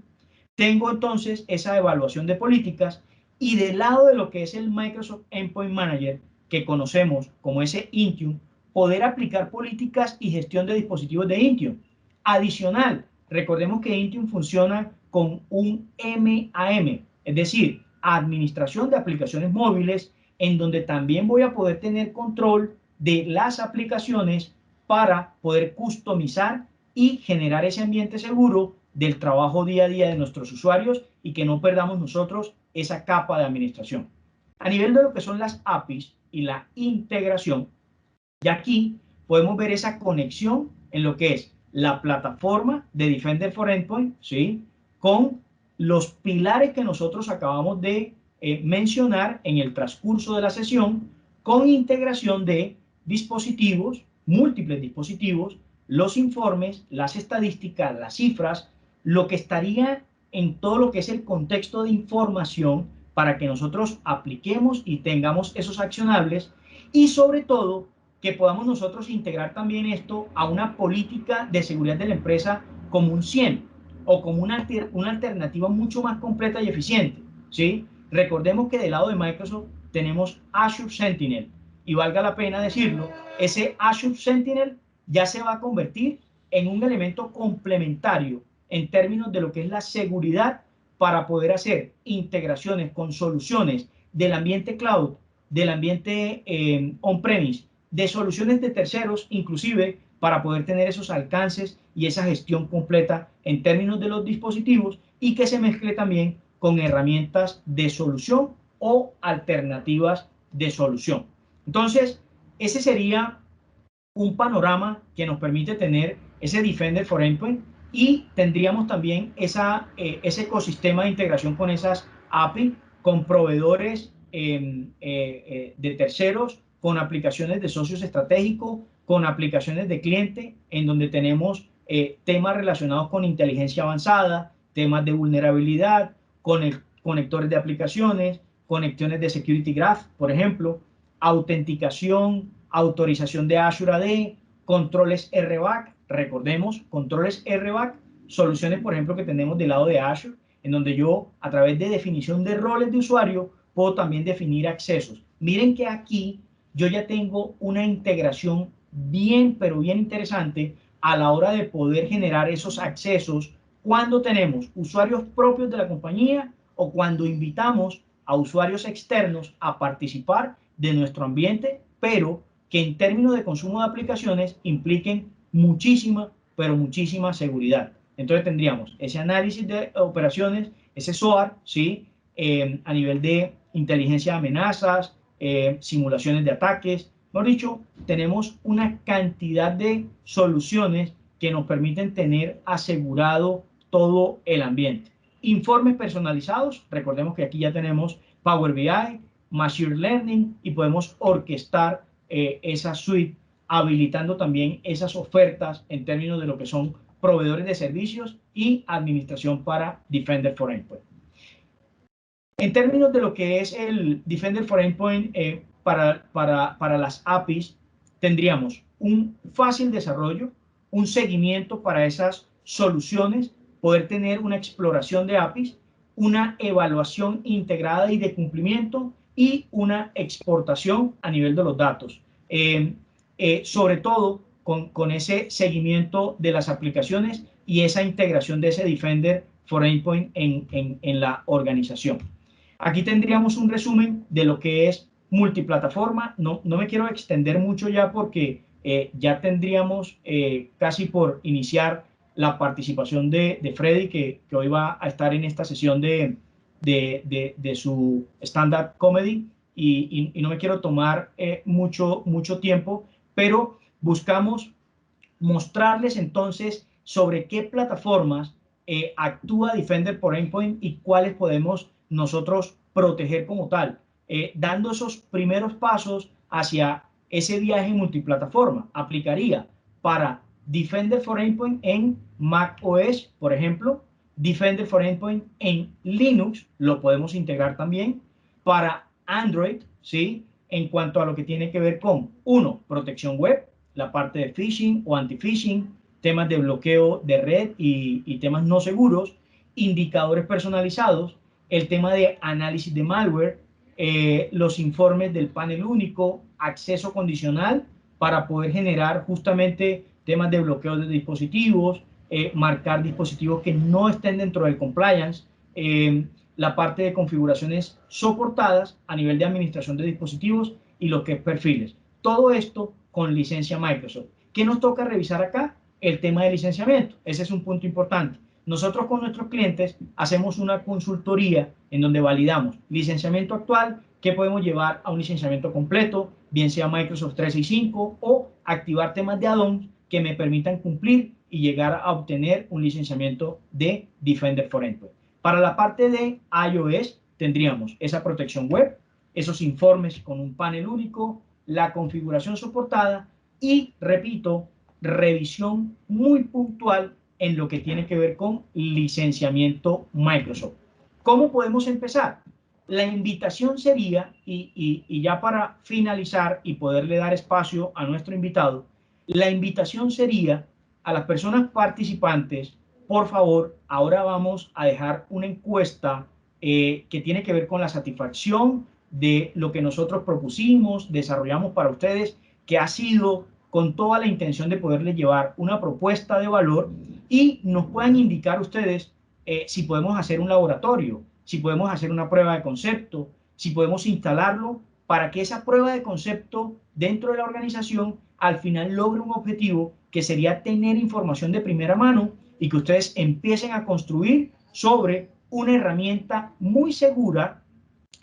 Tengo entonces esa evaluación de políticas y del lado de lo que es el Microsoft Endpoint Manager, que conocemos como ese Intune, poder aplicar políticas y gestión de dispositivos de Intune. Adicional, recordemos que Intune funciona con un MAM, es decir, administración de aplicaciones móviles, en donde también voy a poder tener control de las aplicaciones para poder customizar y generar ese ambiente seguro del trabajo día a día de nuestros usuarios y que no perdamos nosotros esa capa de administración. A nivel de lo que son las APIs y la integración, y aquí podemos ver esa conexión en lo que es la plataforma de Defender for Endpoint, ¿sí?, con los pilares que nosotros acabamos de mencionar en el transcurso de la sesión, con integración de dispositivos, múltiples dispositivos, los informes, las estadísticas, las cifras, lo que estaría en todo lo que es el contexto de información para que nosotros apliquemos y tengamos esos accionables y sobre todo que podamos nosotros integrar también esto a una política de seguridad de la empresa como un 100 o como una alternativa mucho más completa y eficiente, ¿sí? Recordemos que del lado de Microsoft tenemos Azure Sentinel y valga la pena decirlo, ese Azure Sentinel ya se va a convertir en un elemento complementario en términos de lo que es la seguridad para poder hacer integraciones con soluciones del ambiente cloud, del ambiente on-premise, de soluciones de terceros, inclusive para poder tener esos alcances y esa gestión completa en términos de los dispositivos y que se mezcle también con herramientas de solución o alternativas de solución. Entonces, ese sería un panorama que nos permite tener ese Defender for Endpoint y tendríamos también ese ecosistema de integración con esas API, con proveedores de terceros, con aplicaciones de socios estratégicos, con aplicaciones de cliente, en donde tenemos temas relacionados con inteligencia avanzada, temas de vulnerabilidad, conectores de aplicaciones, conexiones de Security Graph, por ejemplo, autenticación, autorización de Azure AD, controles RBAC, recordemos, controles RBAC, soluciones, por ejemplo, que tenemos del lado de Azure, en donde yo, a través de definición de roles de usuario, puedo también definir accesos. Miren que aquí yo ya tengo una integración bien, pero bien interesante a la hora de poder generar esos accesos cuando tenemos usuarios propios de la compañía o cuando invitamos a usuarios externos a participar de nuestro ambiente, pero que en términos de consumo de aplicaciones impliquen muchísima, pero muchísima seguridad. Entonces tendríamos ese análisis de operaciones, ese SOAR, ¿sí? A nivel de inteligencia de amenazas, simulaciones de ataques. Mejor dicho, tenemos una cantidad de soluciones que nos permiten tener asegurado todo el ambiente. Informes personalizados, recordemos que aquí ya tenemos Power BI, Machine Learning y podemos orquestar esa suite, habilitando también esas ofertas en términos de lo que son proveedores de servicios y administración para Defender for Endpoint. En términos de lo que es el Defender for Endpoint para las APIs, tendríamos un fácil desarrollo, un seguimiento para esas soluciones, poder tener una exploración de APIs, una evaluación integrada y de cumplimiento y una exportación a nivel de los datos. Sobre todo con ese seguimiento de las aplicaciones y esa integración de ese Defender for Endpoint en la organización. Aquí tendríamos un resumen de lo que es multiplataforma. No me quiero extender mucho ya porque ya tendríamos casi por iniciar la participación de Freddy, que hoy va a estar en esta sesión de su stand-up comedy y no me quiero tomar mucho tiempo, pero buscamos mostrarles entonces sobre qué plataformas actúa Defender for Endpoint y cuáles podemos nosotros proteger como tal, dando esos primeros pasos hacia ese viaje multiplataforma. Aplicaría para Defender for Endpoint en Mac OS, por ejemplo, Defender for Endpoint en Linux, lo podemos integrar también, para Android, ¿sí? En cuanto a lo que tiene que ver con, 1, protección web, la parte de phishing o anti-phishing, temas de bloqueo de red y temas no seguros, indicadores personalizados, el tema de análisis de malware, los informes del panel único, acceso condicional para poder generar justamente temas de bloqueo de dispositivos, marcar dispositivos que no estén dentro del compliance, la parte de configuraciones soportadas a nivel de administración de dispositivos y lo que es perfiles. Todo esto con licencia Microsoft. ¿Qué nos toca revisar acá? El tema de licenciamiento. Ese es un punto importante. Nosotros con nuestros clientes hacemos una consultoría en donde validamos licenciamiento actual, que podemos llevar a un licenciamiento completo, bien sea Microsoft 365 o activar temas de add-ons que me permitan cumplir y llegar a obtener un licenciamiento de Defender for Endpoint. Para la parte de iOS tendríamos esa protección web, esos informes con un panel único, la configuración soportada y, repito, revisión muy puntual en lo que tiene que ver con licenciamiento Microsoft. ¿Cómo podemos empezar? La invitación sería, y ya para finalizar y poderle dar espacio a nuestro invitado, la invitación sería a las personas participantes, por favor, ahora vamos a dejar una encuesta que tiene que ver con la satisfacción de lo que nosotros propusimos, desarrollamos para ustedes, que ha sido con toda la intención de poderles llevar una propuesta de valor y nos puedan indicar ustedes si podemos hacer un laboratorio, si podemos hacer una prueba de concepto, si podemos instalarlo para que esa prueba de concepto dentro de la organización al final logre un objetivo que sería tener información de primera mano y que ustedes empiecen a construir sobre una herramienta muy segura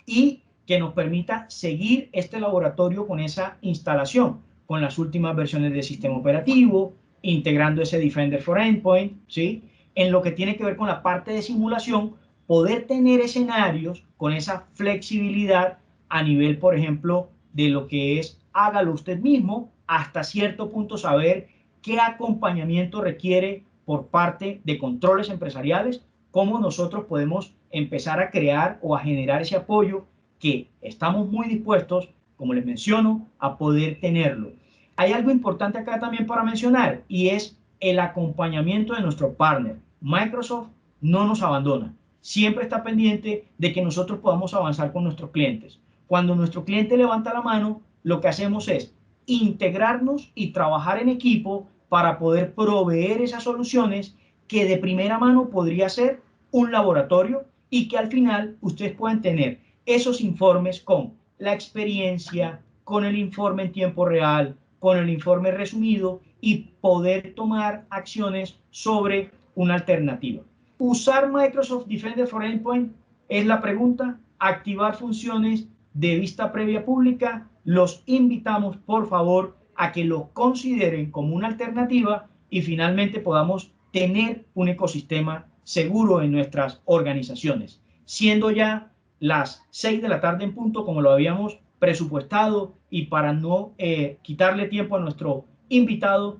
y que nos permita seguir este laboratorio con esa instalación, con las últimas versiones del sistema operativo, integrando ese Defender for Endpoint, ¿sí? En lo que tiene que ver con la parte de simulación, poder tener escenarios con esa flexibilidad a nivel, por ejemplo, de lo que es hágalo usted mismo, hasta cierto punto saber qué acompañamiento requiere por parte de controles empresariales, cómo nosotros podemos empezar a crear o a generar ese apoyo que estamos muy dispuestos, como les menciono, a poder tenerlo. Hay algo importante acá también para mencionar y es el acompañamiento de nuestro partner. Microsoft no nos abandona, siempre está pendiente de que nosotros podamos avanzar con nuestros clientes. Cuando nuestro cliente levanta la mano, lo que hacemos es integrarnos y trabajar en equipo para poder proveer esas soluciones que de primera mano podría ser un laboratorio y que al final ustedes puedan tener esos informes con la experiencia, con el informe en tiempo real, con el informe resumido y poder tomar acciones sobre una alternativa. ¿Usar Microsoft Defender for Endpoint? Es la pregunta. Activar funciones de vista previa pública. Los invitamos, por favor, a que lo consideren como una alternativa y finalmente podamos tener un ecosistema seguro en nuestras organizaciones. Siendo ya las 6 de la tarde en punto, como lo habíamos presupuestado, y para no quitarle tiempo a nuestro invitado,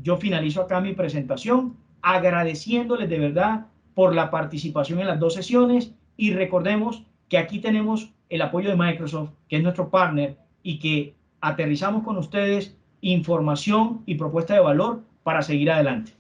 yo finalizo acá mi presentación, agradeciéndoles de verdad por la participación en las dos sesiones y recordemos que aquí tenemos el apoyo de Microsoft, que es nuestro partner, y que aterrizamos con ustedes información y propuesta de valor para seguir adelante.